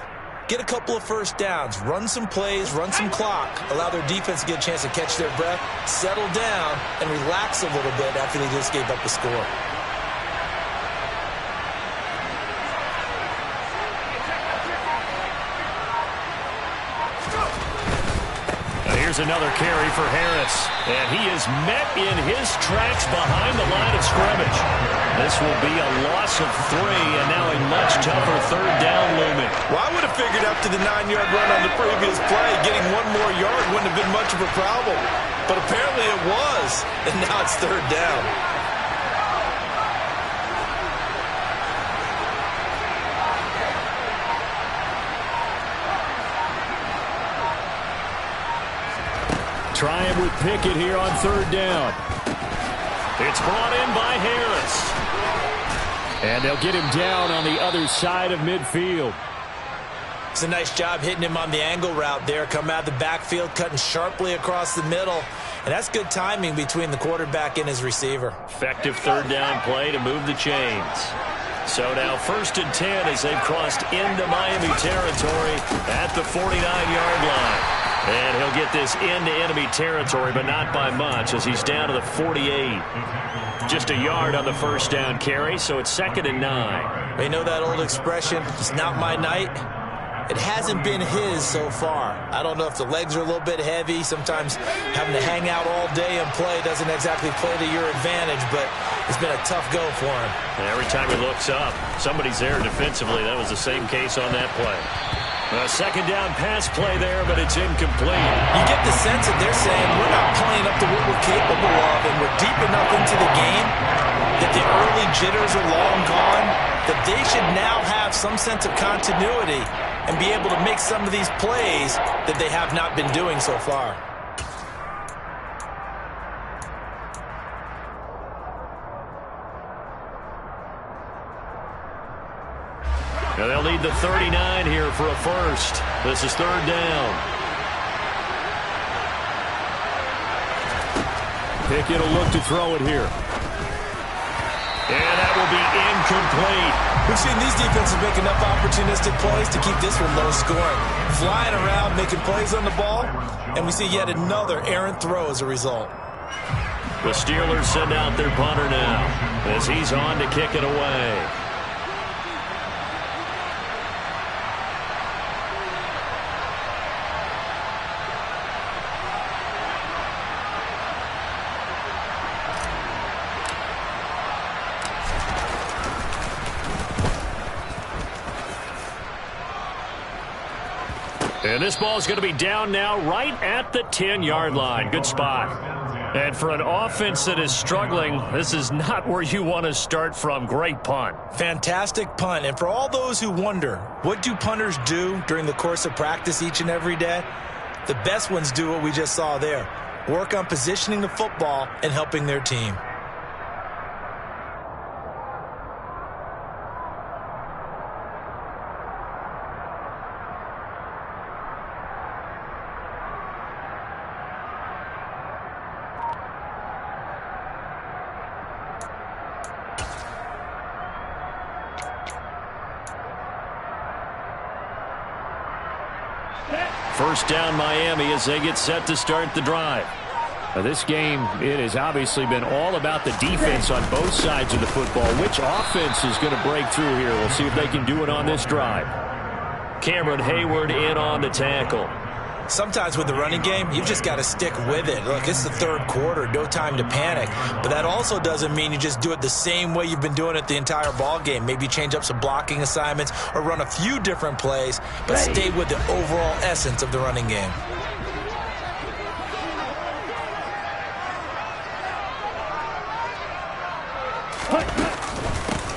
F: get a couple of first downs, run some plays, run some clock, allow their defense to get a chance to catch their breath, settle down, and relax a little bit after they just gave up the score.
C: Here's another carry for Harris. And he is met in his tracks behind the line of scrimmage. This will be a loss of 3, and now a much tougher third down looming.
F: Well, I would have figured after the 9-yard run on the previous play, getting 1 more yard wouldn't have been much of a problem. But apparently it was, and now it's third down.
C: Trying with Pickett here on third down. It's brought in by Harris. And they'll get him down on the other side of midfield.
F: It's a nice job hitting him on the angle route there. Come out of the backfield, cutting sharply across the middle. And that's good timing between the quarterback and his receiver.
C: Effective third down play to move the chains. So now 1st and 10 as they've crossed into Miami territory at the 49-yard line. And he'll get this into enemy territory, but not by much as he's down to the 48. Just a yard on the first down carry, so it's 2nd and 9.
F: They know that old expression, it's not my night. It hasn't been his so far. I don't know if the legs are a little bit heavy. Sometimes having to hang out all day and play doesn't exactly play to your advantage, but it's been a tough go for him.
C: And every time he looks up, somebody's there defensively. That was the same case on that play. A 2nd down pass play there, but it's incomplete.
F: You get the sense that they're saying we're not playing up to what we're capable of, and we're deep enough into the game that the early jitters are long gone, that they should now have some sense of continuity and be able to make some of these plays that they have not been doing so far.
C: Now they'll need the 39 here for a first. This is third down. Pickett will look to throw it here. And that will be incomplete.
F: We've seen these defenses make enough opportunistic plays to keep this one low scoring. Flying around, making plays on the ball, and we see yet another errant throw as a result.
C: The Steelers send out their punter now as he's on to kick it away. And this ball is going to be down now right at the 10-yard line. Good spot. And for an offense that is struggling, this is not where you want to start from. Great punt.
F: Fantastic punt. And for all those who wonder, what do punters do during the course of practice each and every day? The best ones do what we just saw there. Work on positioning the football and helping their team.
C: First down Miami as they get set to start the drive. Now this game, it has obviously been all about the defense on both sides of the football. Which offense is going to break through here? We'll see if they can do it on this drive. Cameron Hayward in on the tackle.
F: Sometimes with the running game, you've just got to stick with it. Look, it's the third quarter, no time to panic. But that also doesn't mean you just do it the same way you've been doing it the entire ball game. Maybe change up some blocking assignments or run a few different plays, but stay with the overall essence of the running game.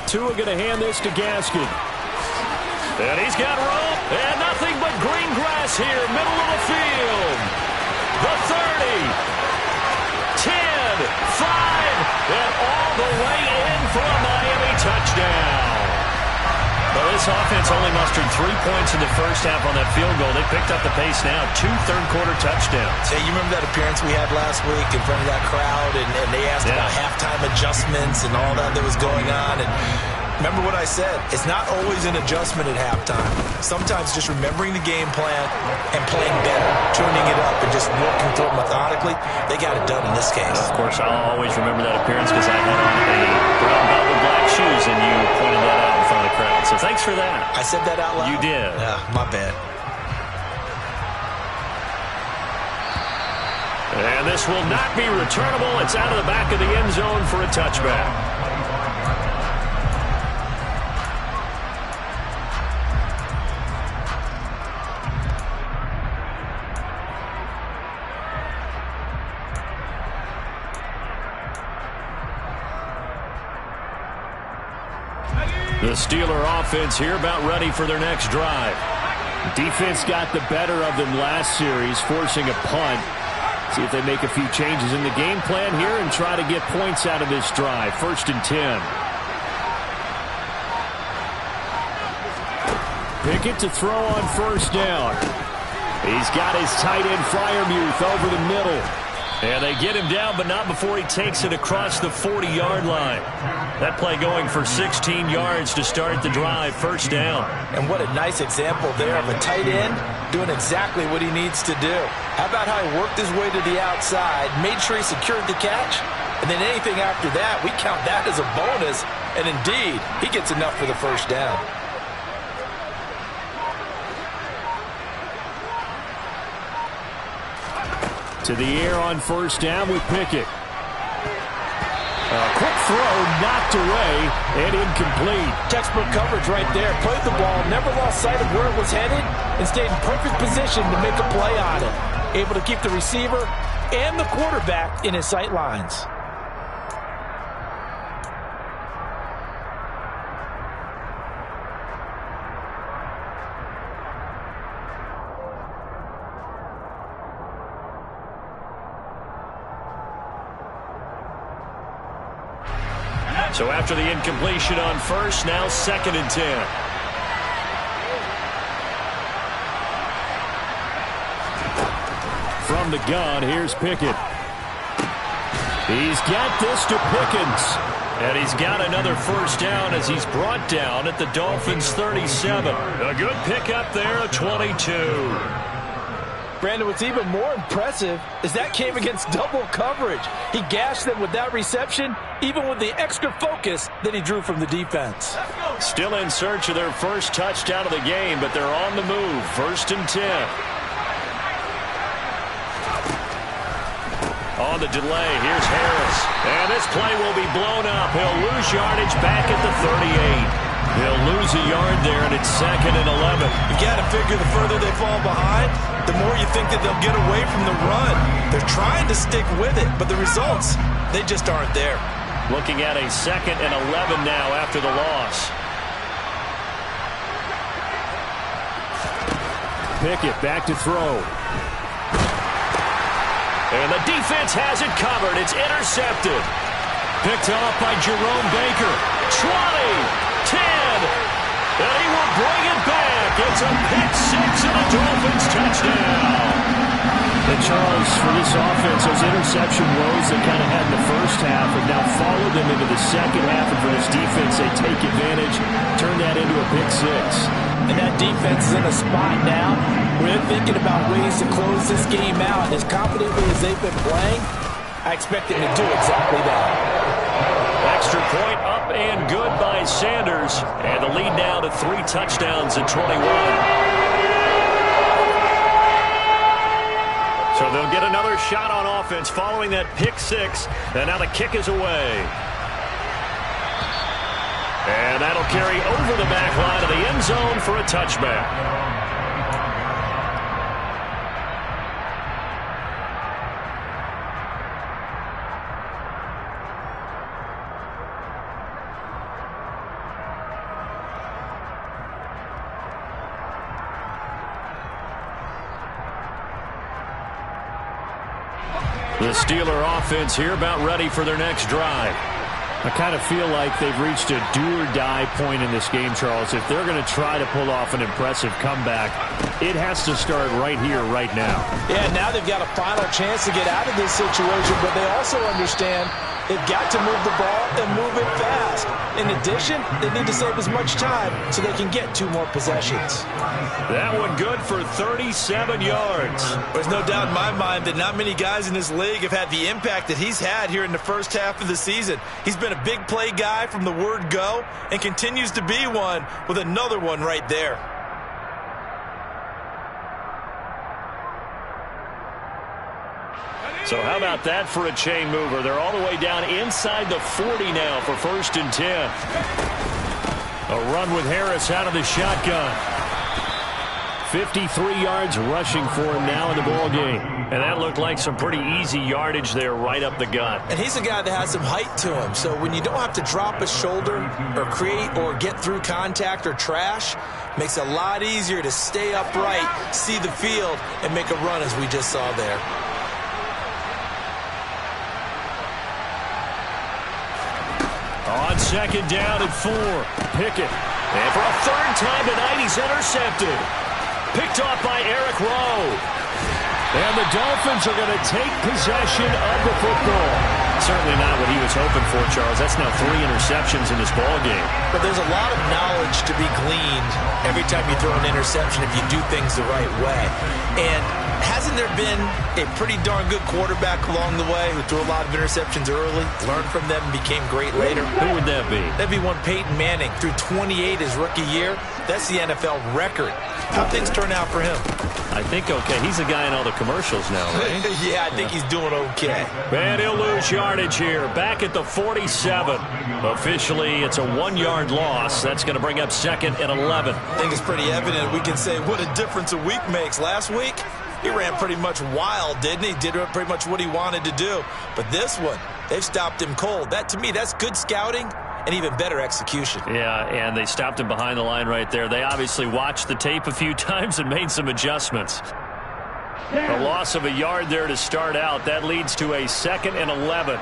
C: Tua going to hand this to Gaskin. And he's got room. And nothing but green grass here, middle of the field. The 30. 10. 5. And all the way in for a Miami touchdown. Well, this offense only mustered 3 points in the first half on that field goal. They picked up the pace now. 2 third-quarter touchdowns.
F: Hey, you remember that appearance we had last week in front of that crowd, and they asked about halftime adjustments and all that was going on, and remember what I said. It's not always an adjustment at halftime. Sometimes just remembering the game plan and playing better, tuning it up, and just working through it methodically. They got it done in this case.
C: Of course, I'll always remember that appearance because I had on a brown belt with black shoes, and you pointed that out in front of the crowd. So thanks for that.
F: I said that out loud?
C: You did.
F: Yeah, my bad.
C: And this will not be returnable. It's out of the back of the end zone for a touchback. The Steeler offense here about ready for their next drive. Defense got the better of them last series, forcing a punt. See if they make a few changes in the game plan here and try to get points out of this drive. 1st and 10. Pickett to throw on 1st down. He's got his tight end Freiermuth over the middle. And they get him down, but not before he takes it across the 40-yard line. That play going for 16 yards to start the drive. 1st down.
F: And what a nice example there of a tight end doing exactly what he needs to do. How about how he worked his way to the outside, made sure he secured the catch, and then anything after that, we count that as a bonus. And indeed, he gets enough for the 1st down.
C: To the air on 1st down with Pickett. A quick throw knocked away and incomplete.
F: Textbook coverage right there. Played the ball, never lost sight of where it was headed, and stayed in perfect position to make a play on it. Able to keep the receiver and the quarterback in his sight lines.
C: So after the incompletion on 1st, now 2nd and 10. From the gun, here's Pickett. He's got this to Pickens. And he's got another 1st down as he's brought down at the Dolphins' 37. A good pickup there at 22.
F: Brandon, what's even more impressive is that came against double coverage. He gashed them with that reception, even with the extra focus that he drew from the defense.
C: Still in search of their 1st touchdown of the game, but they're on the move. 1st and 10. On the delay, here's Harris. And this play will be blown up. He'll lose yardage back at the 38. He'll lose a yard there, and it's 2nd and 11.
F: You got to figure the further they fall behind, the more you think that they'll get away from the run. They're trying to stick with it, but the results, they just aren't there.
C: Looking at a 2nd and 11 now after the loss. Pickett back to throw. And the defense has it covered. It's intercepted. Picked off by Jerome Baker. 20. 10, and he will bring it back. It's a pick-6 and a Dolphins touchdown. And Charles, for this offense, those interception woes they kind of had in the first half have now followed them into the second half, and for this defense, they take advantage, turn that into a pick six.
F: And that defense is in a spot now where they're thinking about ways to close this game out. As confidently as they've been playing, I expect them to do exactly that.
C: Extra point up and good by Sanders. And the lead now to 3 touchdowns at 21. So they'll get another shot on offense following that pick six. And now the kick is away. And that'll carry over the back line of the end zone for a touchback. The Steeler offense here about ready for their next drive. I kind of feel like they've reached a do-or-die point in this game, Charles. If they're going to try to pull off an impressive comeback, it has to start right here, right now.
F: Yeah, now they've got a final chance to get out of this situation, but they also understand they've got to move the ball and move it fast. In addition, they need to save as much time so they can get 2 more possessions.
C: That one good for 37 yards.
F: There's no doubt in my mind that not many guys in this league have had the impact that he's had here in the first half of the season. He's been a big play guy from the word go and continues to be one with another one right there.
C: So how about that for a chain mover? They're all the way down inside the 40 now for 1st and 10. A run with Harris out of the shotgun. 53 yards rushing for him now in the ball game. And that looked like some pretty easy yardage there right up the gut.
F: And he's a guy that has some height to him. So when you don't have to drop a shoulder or create or get through contact or trash, makes it a lot easier to stay upright, see the field, and make a run as we just saw there.
C: On 2nd down and 4, Pickett. And for a 3rd time tonight, he's intercepted. Picked off by Eric Rowe. And the Dolphins are going to take possession of the football. Certainly not what he was hoping for, Charles. That's now 3 interceptions in this ball game.
F: But there's a lot of knowledge to be gleaned every time you throw an interception if you do things the right way. And hasn't there been a pretty darn good quarterback along the way who threw a lot of interceptions early, learned from them, and became great later?
C: Who would that be?
F: That'd be one Peyton Manning. Threw 28 his rookie year. That's the NFL record. How things turn out for him?
C: I think okay. He's a guy in all the commercials now, right?
F: Yeah, I think he's doing okay.
C: And he'll lose yardage here. Back at the 47. Officially, it's a 1-yard loss. That's going to bring up 2nd and 11.
F: I think it's pretty evident we can say what a difference a week makes. Last week, he ran pretty much wild, didn't he? Did pretty much what he wanted to do. But this one, they've stopped him cold. That, to me, that's good scouting and even better execution.
C: Yeah, and they stopped him behind the line right there. They obviously watched the tape a few times and made some adjustments. A loss of a yard there to start out. That leads to a 2nd and 11.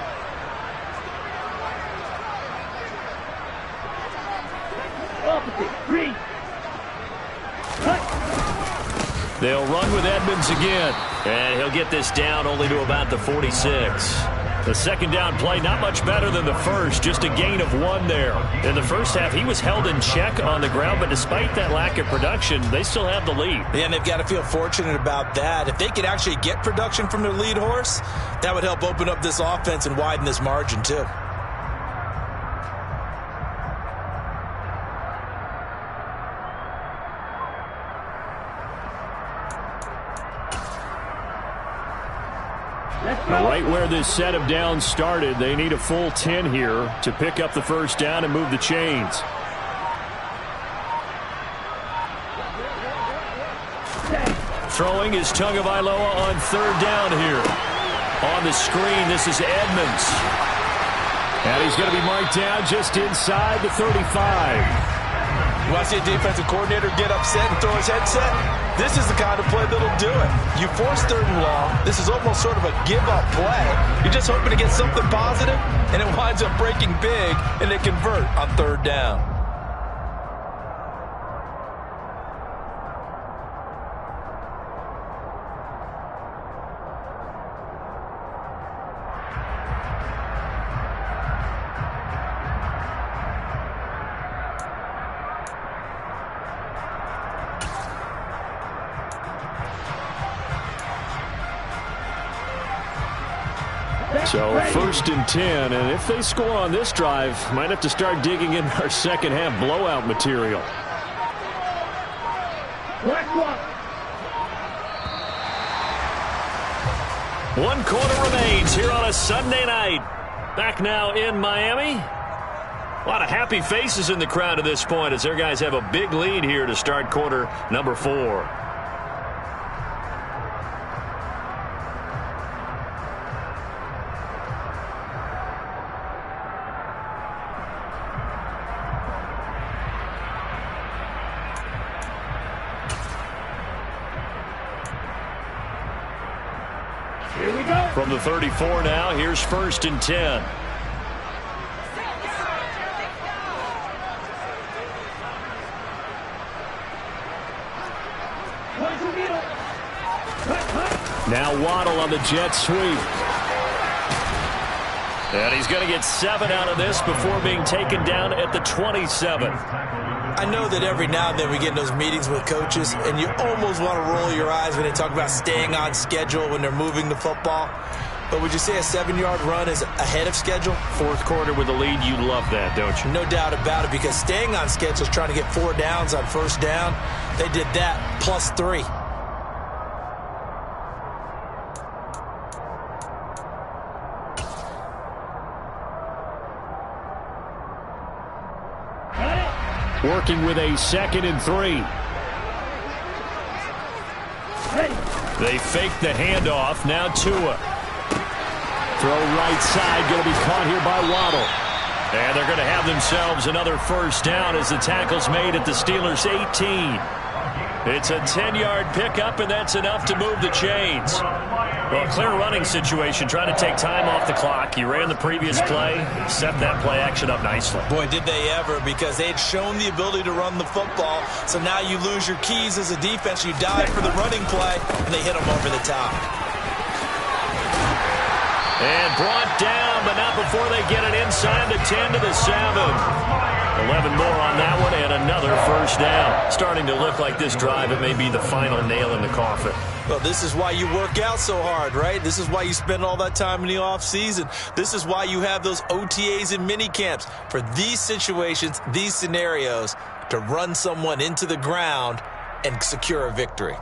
C: They'll run with Edmonds again. And he'll get this down only to about the 46. The 2nd down play, not much better than the first, just a gain of 1 there. In the first half, he was held in check on the ground, but despite that lack of production, they still have the lead.
F: Yeah, and they've got to feel fortunate about that. If they could actually get production from their lead horse, that would help open up this offense and widen this margin too.
C: Right where this set of downs started, they need a full 10 here to pick up the 1st down and move the chains. Throwing is Tagovailoa on 3rd down here. On the screen, this is Edmonds. And he's going to be marked down just inside the 35.
F: You want to see a defensive coordinator get upset and throw his headset? This is the kind of play that'll do it. You force 3rd and long. This is almost sort of a give-up play. You're just hoping to get something positive, and it winds up breaking big, and they convert on 3rd down.
C: So 1st and 10, and if they score on this drive, might have to start digging in our second half blowout material. One quarter remains here on a Sunday night. Back now in Miami. A lot of happy faces in the crowd at this point as their guys have a big lead here to start quarter number 4.
E: Here we go.
C: From the 34 now, here's 1st and 10. Now Waddle on the jet sweep. And he's going to get 7 out of this before being taken down at the 27.
F: I know that every now and then we get in those meetings with coaches, and you almost want to roll your eyes when they talk about staying on schedule when they're moving the football. But would you say a 7-yard run is ahead of schedule?
C: 4th quarter with a lead, you love that, don't you?
F: No doubt about it, because staying on schedule is trying to get 4 downs on 1st down. They did that plus 3.
C: Working with a 2nd and 3. They fake the handoff. Now Tua. Throw right side. Going to be caught here by Waddle. And they're going to have themselves another 1st down as the tackle's made at the Steelers' 18. It's a 10-yard pickup, and that's enough to move the chains. Well, clear running situation, trying to take time off the clock. You ran the previous play, set that play action up nicely.
F: Boy, did they ever, because they had shown the ability to run the football. So now you lose your keys as a defense. You dive for the running play, and they hit them over the top.
C: And brought down, but not before they get it inside the 10 to the 7. 11 more on that one, and another 1st down. Starting to look like this drive, it may be the final nail in the coffin.
F: Well, this is why you work out so hard, right? This is why you spend all that time in the offseason. This is why you have those OTAs and mini camps for these situations, these scenarios, to run someone into the ground and secure a victory.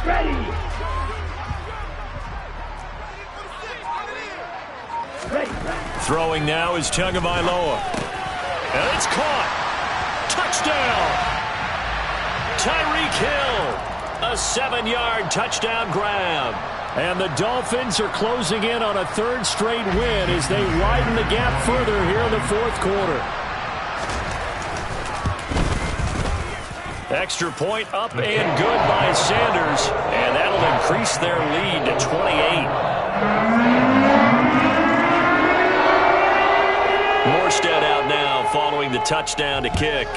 E: Ready.
C: Throwing now is Tagovailoa. And it's caught. Touchdown. Tyreek Hill. A 7-yard touchdown grab. And the Dolphins are closing in on a 3rd straight win as they widen the gap further here in the 4th quarter. Extra point up and good by Sanders. And that'll increase their lead to 28. Morstead out now following the touchdown to kick.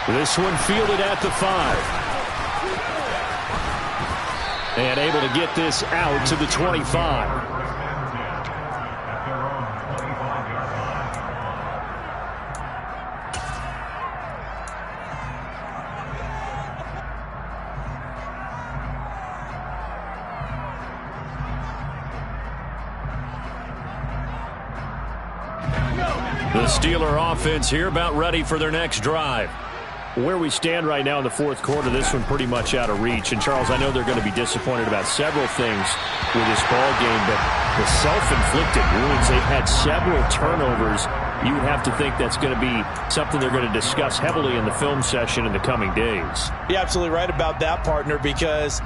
C: This one fielded at the 5. And able to get this out to the 25. The Steeler offense here about ready for their next drive. Where we stand right now in the 4th quarter, this one pretty much out of reach. And, Charles, I know they're going to be disappointed about several things with this ball game, but the self-inflicted wounds, they've had several turnovers. You would have to think that's going to be something they're going to discuss heavily in the film session in the coming days.
F: You're absolutely right about that, partner, because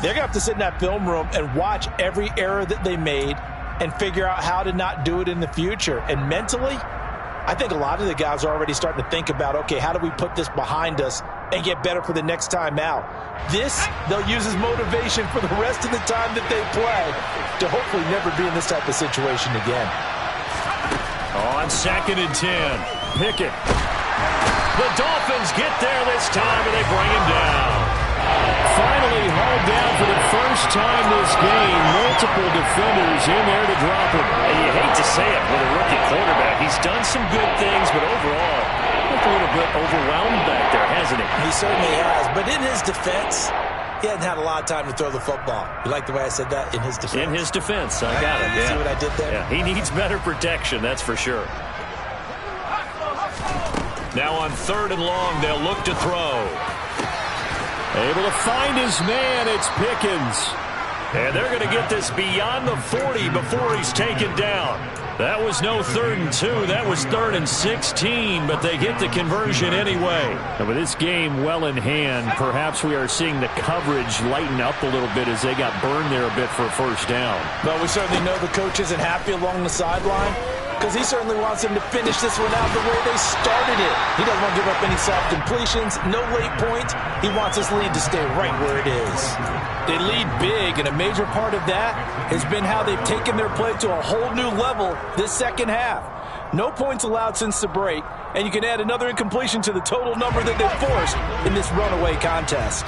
F: they're going to have to sit in that film room and watch every error that they made and figure out how to not do it in the future. And mentally, I think a lot of the guys are already starting to think about, okay, how do we put this behind us and get better for the next time out? This, they'll use as motivation for the rest of the time that they play to hopefully never be in this type of situation again.
C: On 2nd and 10, Pickett. The Dolphins get there this time, and they bring him down. Finally hauled down for the first time this game. multiple defenders in there to drop him.
F: And you hate to say it with a rookie quarterback. He's done some good things, but overall, looked a little bit overwhelmed back there, hasn't he?
D: He certainly has. But in his defense, he hasn't had a lot of time to throw the football. You like the way I said that? In his defense.
C: In his defense. I got it.
D: You see what I did there?
C: Yeah, he needs better protection, that's for sure. Now on 3rd and long, they'll look to throw. Able to find his man. It's Pickens. And they're going to get this beyond the 40 before he's taken down. That was no 3rd and 2. That was 3rd and 16, but they get the conversion anyway. And with this game well in hand, perhaps we are seeing the coverage lighten up a little bit as they got burned there a bit for a first down.
D: Well, we certainly know the coach isn't happy along the sideline because he certainly wants them to finish this one out the way they started it. He doesn't want to give up any soft completions, no late points. He wants his lead to stay right where it is. They lead big, and a major part of that has been how they've taken their play to a whole new level this second half. No points allowed since the break, and you can add another incompletion to the total number that they forced in this runaway contest.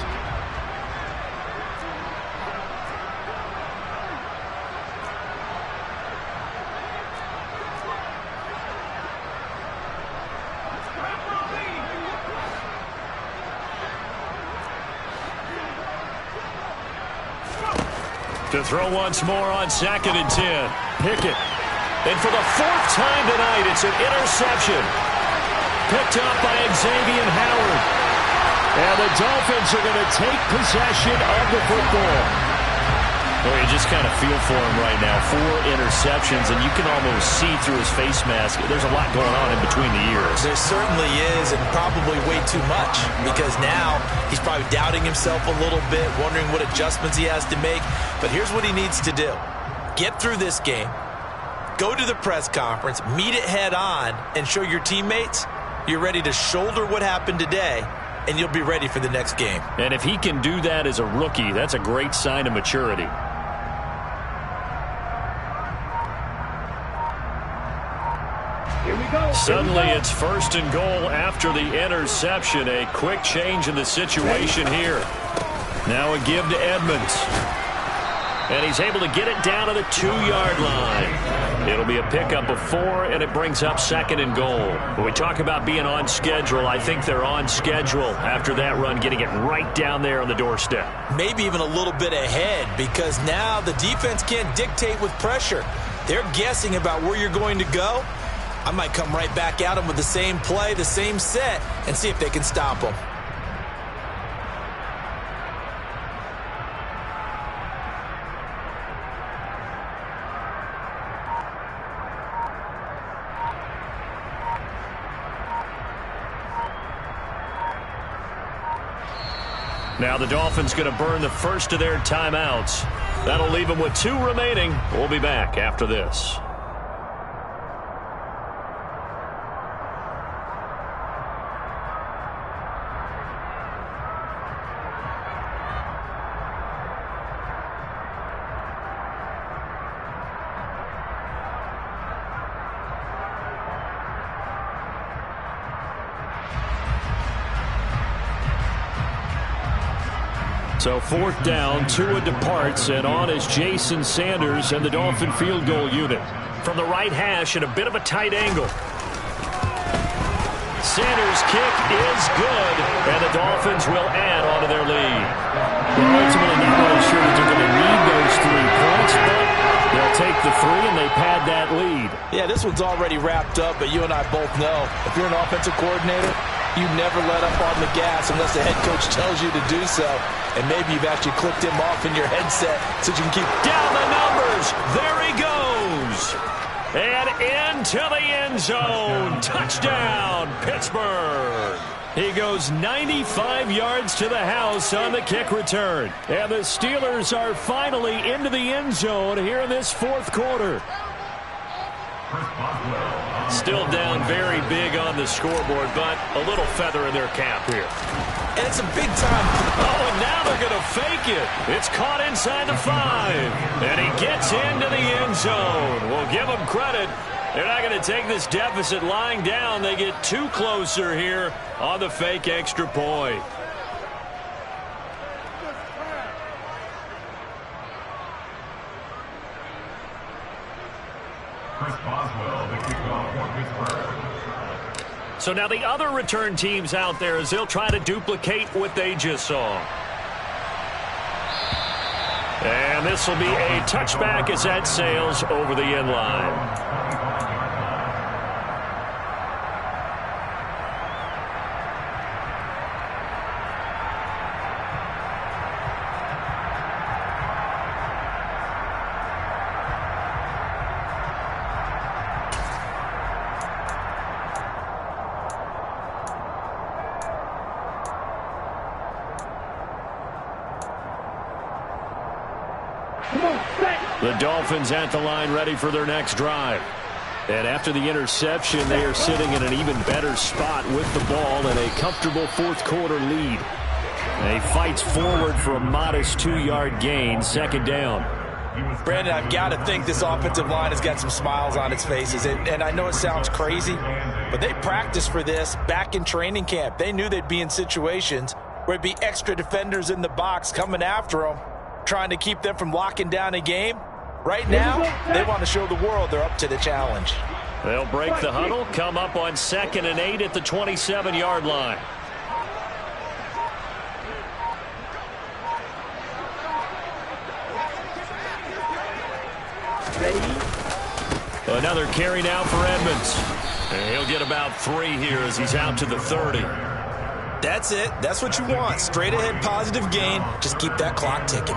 C: To throw once more on 2nd and 10. Pickett. And for the 4th time tonight, it's an interception. Picked up by Xavier Howard. And the Dolphins are going to take possession of the football. Well, you just kind of feel for him right now. 4 interceptions, and you can almost see through his face mask. There's a lot going on in between the ears.
D: There certainly is, and probably way too much, because now he's probably doubting himself a little bit, wondering what adjustments he has to make. But here's what he needs to do. Get through this game, go to the press conference, meet it head on, and show your teammates you're ready to shoulder what happened today, and you'll be ready for the next game.
C: And if he can do that as a rookie, that's a great sign of maturity.
E: Here we go.
C: Suddenly it's 1st and goal after the interception. A quick change in the situation here. Now a give to Edmonds. And he's able to get it down to the 2-yard line. It'll be a pickup of 4, and it brings up 2nd and goal. When we talk about being on schedule, I think they're on schedule after that run, getting it right down there on the doorstep.
D: Maybe even a little bit ahead, because now the defense can't dictate with pressure. They're guessing about where you're going to go. I might come right back at them with the same play, the same set, and see if they can stop them.
C: Now the Dolphins going to burn the first of their timeouts. That'll leave them with 2 remaining. We'll be back after this. So 4th down, Tua departs, and on is Jason Sanders and the Dolphin field goal unit. From the right hash at a bit of a tight angle. Sanders' kick is good, and the Dolphins will add on to their lead. They're ultimately not really sure that they're going to need those 3 points, but they'll take the 3 and they pad that lead.
D: Yeah, this one's already wrapped up, but you and I both know if you're an offensive coordinator, you never let up on the gas unless the head coach tells you to do so. And maybe you've actually clicked him off in your headset so you can keep
C: down the numbers. There he goes. And into the end zone. Touchdown, Pittsburgh. He goes 95 yards to the house on the kick return. And the Steelers are finally into the end zone here in this 4th quarter. Still down very big on the scoreboard, but a little feather in their cap here.
D: And it's a big time.
C: Oh, and now they're going to fake it. It's caught inside the 5. And he gets into the end zone. We'll give them credit. They're not going to take this deficit lying down. They get 2 closer here on the fake extra point. So now the other return teams out there as they'll try to duplicate what they just saw. And this will be a touchback as that sails over the end line. The Dolphins at the line ready for their next drive. And after the interception, they are sitting in an even better spot with the ball and a comfortable fourth quarter lead. They fights forward for a modest 2-yard gain, second down.
F: Brandon, I've got to think this offensive line has got some smiles on its faces. And I know it sounds crazy, but they practiced for this back in training camp. They knew they'd be in situations where it'd be extra defenders in the box coming after them, trying to keep them from locking down a game. Right now, they want to show the world they're up to the challenge.
C: They'll break the huddle, come up on 2nd and 8 at the 27-yard line. Another carry now for Edmonds. And he'll get about 3 here as he's out to the 30.
F: That's it. That's what you want. Straight ahead positive gain. Just keep that clock ticking.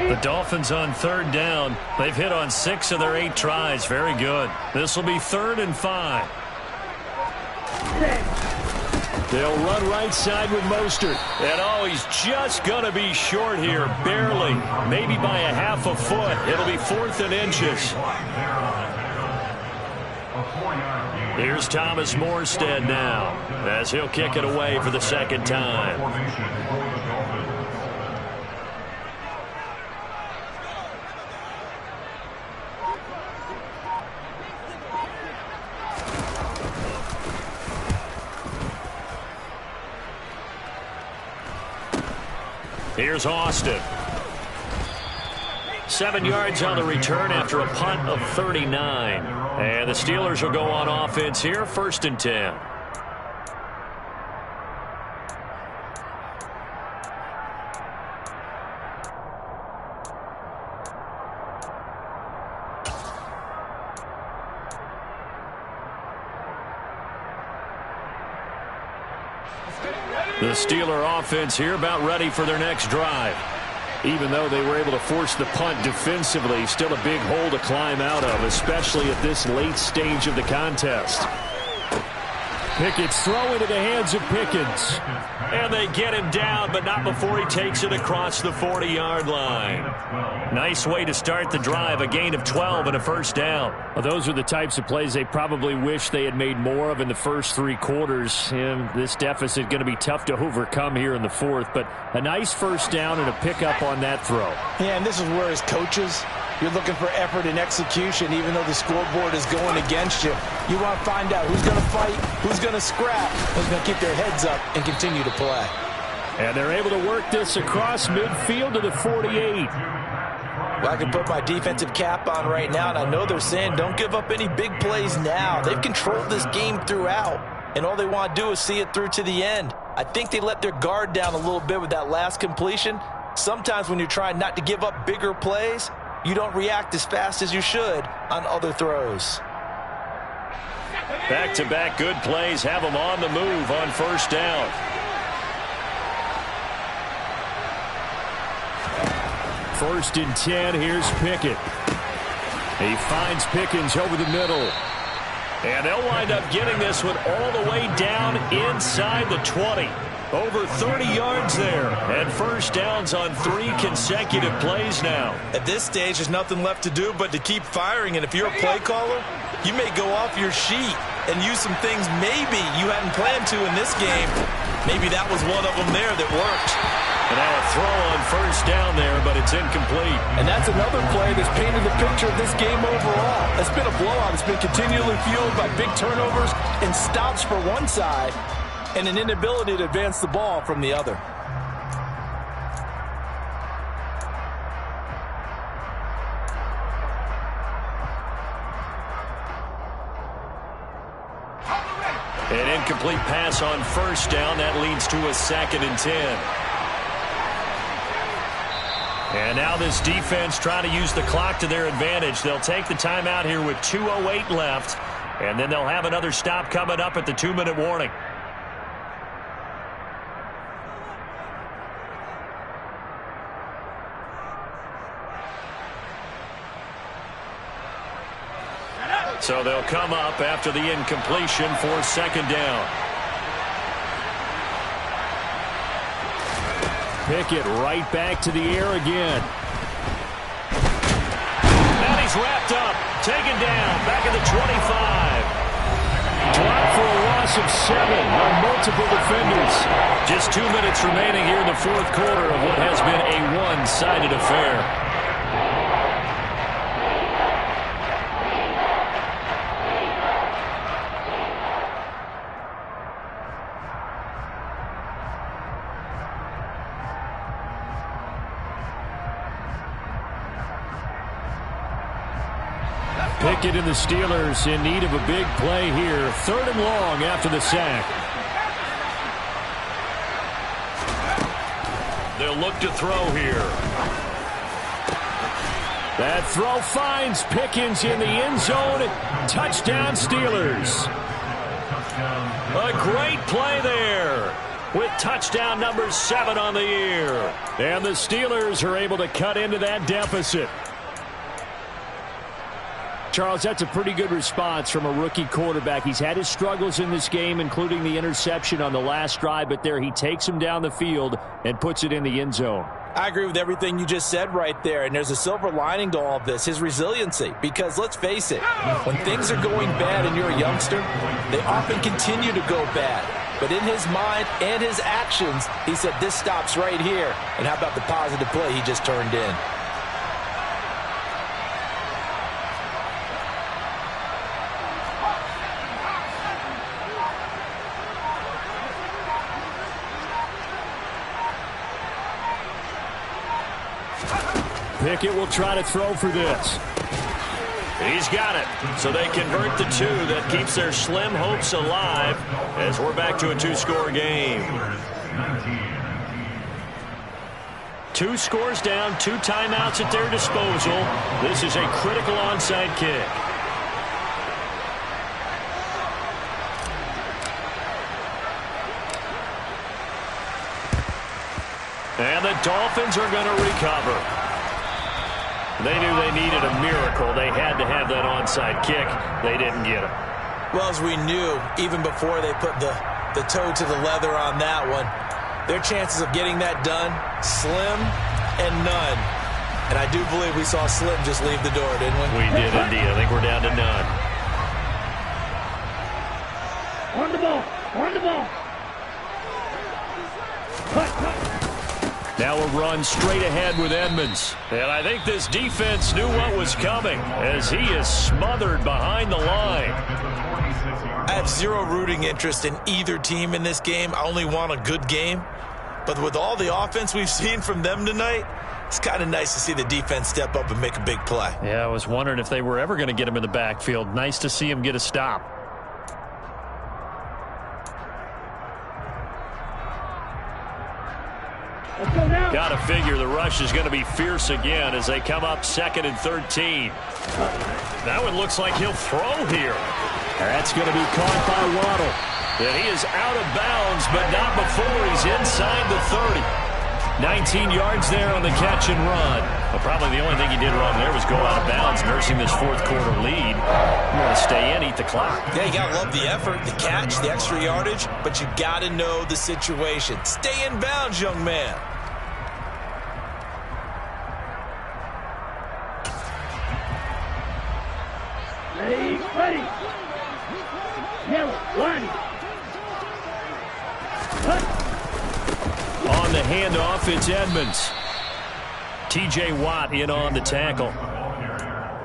C: The Dolphins on 3rd down. They've hit on 6 of their 8 tries. Very good. This will be 3rd and 5. They'll run right side with Mostert. And oh, he's just going to be short here. Barely. Maybe by a half a foot. It'll be 4th and inches. Here's Thomas Morstead now as he'll kick it away for the second time. Here's Austin. 7 yards on the return after a punt of 39. And the Steelers will go on offense here, 1st and 10. The Steeler offense here about ready for their next drive. Even though they were able to force the punt defensively, still a big hole to climb out of, especially at this late stage of the contest. Pickett's throw into the hands of Pickens. And they get him down, but not before he takes it across the 40-yard line. Nice way to start the drive, a gain of 12 and a first down. Well, those are the types of plays they probably wish they had made more of in the first 3 quarters. And this deficit going to be tough to overcome here in the 4th, but a nice first down and a pickup on that throw.
F: Yeah, and this is where as coaches, you're looking for effort and execution, even though the scoreboard is going against you. You want to find out who's going to fight, who's going to scrap, who's going to keep their heads up and continue to play.
C: And they're able to work this across midfield to the 48.
F: Well, I can put my defensive cap on right now, and I know they're saying don't give up any big plays now. They've controlled this game throughout, and all they want to do is see it through to the end. I think they let their guard down a little bit with that last completion. Sometimes when you're trying not to give up bigger plays, you don't react as fast as you should on other throws.
C: Back-to-back good plays have them on the move on first down. First and 10, here's Pickett. He finds Pickens over the middle. And they'll wind up getting this one all the way down inside the 20. Over 30 yards there. And first downs on 3 consecutive plays now.
F: At this stage, there's nothing left to do but to keep firing. And if you're a play caller, you may go off your sheet and use some things maybe you hadn't planned to in this game. Maybe that was one of them there that worked.
C: And now a throw on first down there, but it's incomplete.
F: And that's another play that's painted the picture of this game overall. It's been a blowout. It's been continually fueled by big turnovers and stops for one side and an inability to advance the ball from the other.
C: An incomplete pass on first down. That leads to a 2nd and 10. And now this defense trying to use the clock to their advantage. They'll take the timeout here with 2:08 left. And then they'll have another stop coming up at the 2-minute warning. So they'll come up after the incompletion for 2nd down. Pickett right back to the air again. And he's wrapped up, taken down, back at the 25. Dropped for a loss of 7 on multiple defenders. Just 2 minutes remaining here in the 4th quarter of what has been a one-sided affair. Pickett and the Steelers in need of a big play here. 3rd and long after the sack. They'll look to throw here. That throw finds Pickens in the end zone. Touchdown Steelers. A great play there with touchdown number 7 on the year. And the Steelers are able to cut into that deficit. Charles, that's a pretty good response from a rookie quarterback. He's had his struggles in this game, including the interception on the last drive, but there he takes him down the field and puts it in the end zone.
F: I agree with everything you just said right there, and there's a silver lining to all of this, his resiliency. Because let's face it, when things are going bad and you're a youngster, they often continue to go bad. But in his mind and his actions, he said, this stops right here. And how about the positive play he just turned in?
C: Pickett will try to throw for this. He's got it. So they convert the 2. That keeps their slim hopes alive as we're back to a 2-score game. 2 scores down, 2 timeouts at their disposal. This is a critical onside kick. And the Dolphins are going to recover. They knew they needed a miracle. They had to have that onside kick. They didn't get it.
F: Well, as we knew, even before they put the toe to the leather on that one, their chances of getting that done, slim and none. And I do believe we saw Slim just leave the door, didn't we?
C: We did indeed. I think we're down to none.
E: On the ball. On the ball.
C: Now a run straight ahead with Edmonds. And I think this defense knew what was coming as he is smothered behind the line.
F: I have zero rooting interest in either team in this game. I only want a good game. But with all the offense we've seen from them tonight, it's kind of nice to see the defense step up and make a big play.
C: Yeah, I was wondering if they were ever going to get him in the backfield. Nice to see him get a stop. Got to figure the rush is going to be fierce again as they come up 2nd and 13. That one looks like he'll throw here. That's going to be caught by Waddle. And he is out of bounds, but not before he's inside the 30. 19 yards there on the catch and run. Well, probably the only thing he did wrong there was go out of bounds, nursing this 4th quarter lead. You want to stay in, eat the clock.
F: Yeah, you got to love the effort, the catch, the extra yardage, but you got to know the situation. Stay in bounds, young man.
E: Ready. Yellow, line.
C: On the handoff. It's Edmonds. T.J. Watt in on the tackle.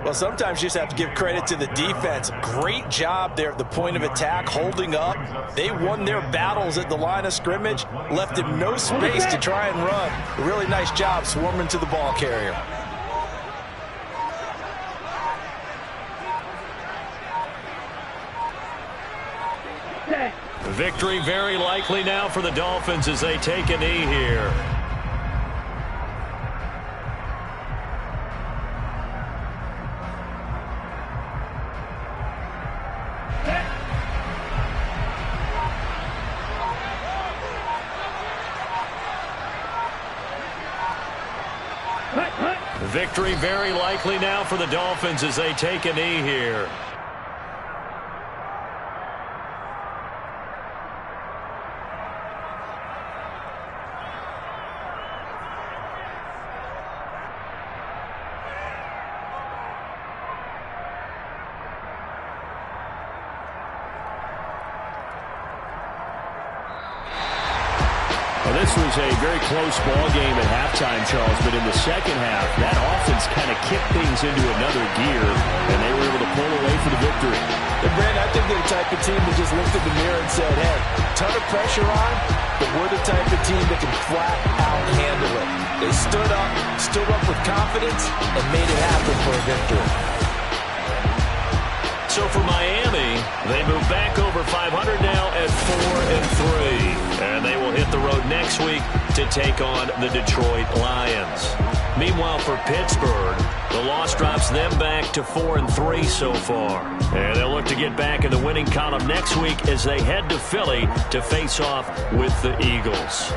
D: Well, sometimes you just have to give credit to the defense. Great job there at the point of attack, holding up. They won their battles at the line of scrimmage, left him no space to try and run. A really nice job swarming to the ball carrier.
C: Victory very likely now for the Dolphins as they take a knee here. Victory very likely now for the Dolphins as they take a knee here. This was a very close ball game at halftime, Charles, but in the second half, that offense kind of kicked things into another gear, and they were able to pull away for the victory.
D: And Brandon, I think they're the type of team that just looked at the mirror and said, hey, ton of pressure on, but we're the type of team that can flat out handle it. They stood up with confidence, and made it happen for a victory.
C: So for Miami, they move back over 500 now at 4-3. And they will hit the road next week to take on the Detroit Lions. Meanwhile, for Pittsburgh, the loss drops them back to 4-3 so far. And they'll look to get back in the winning column next week as they head to Philly to face off with the Eagles.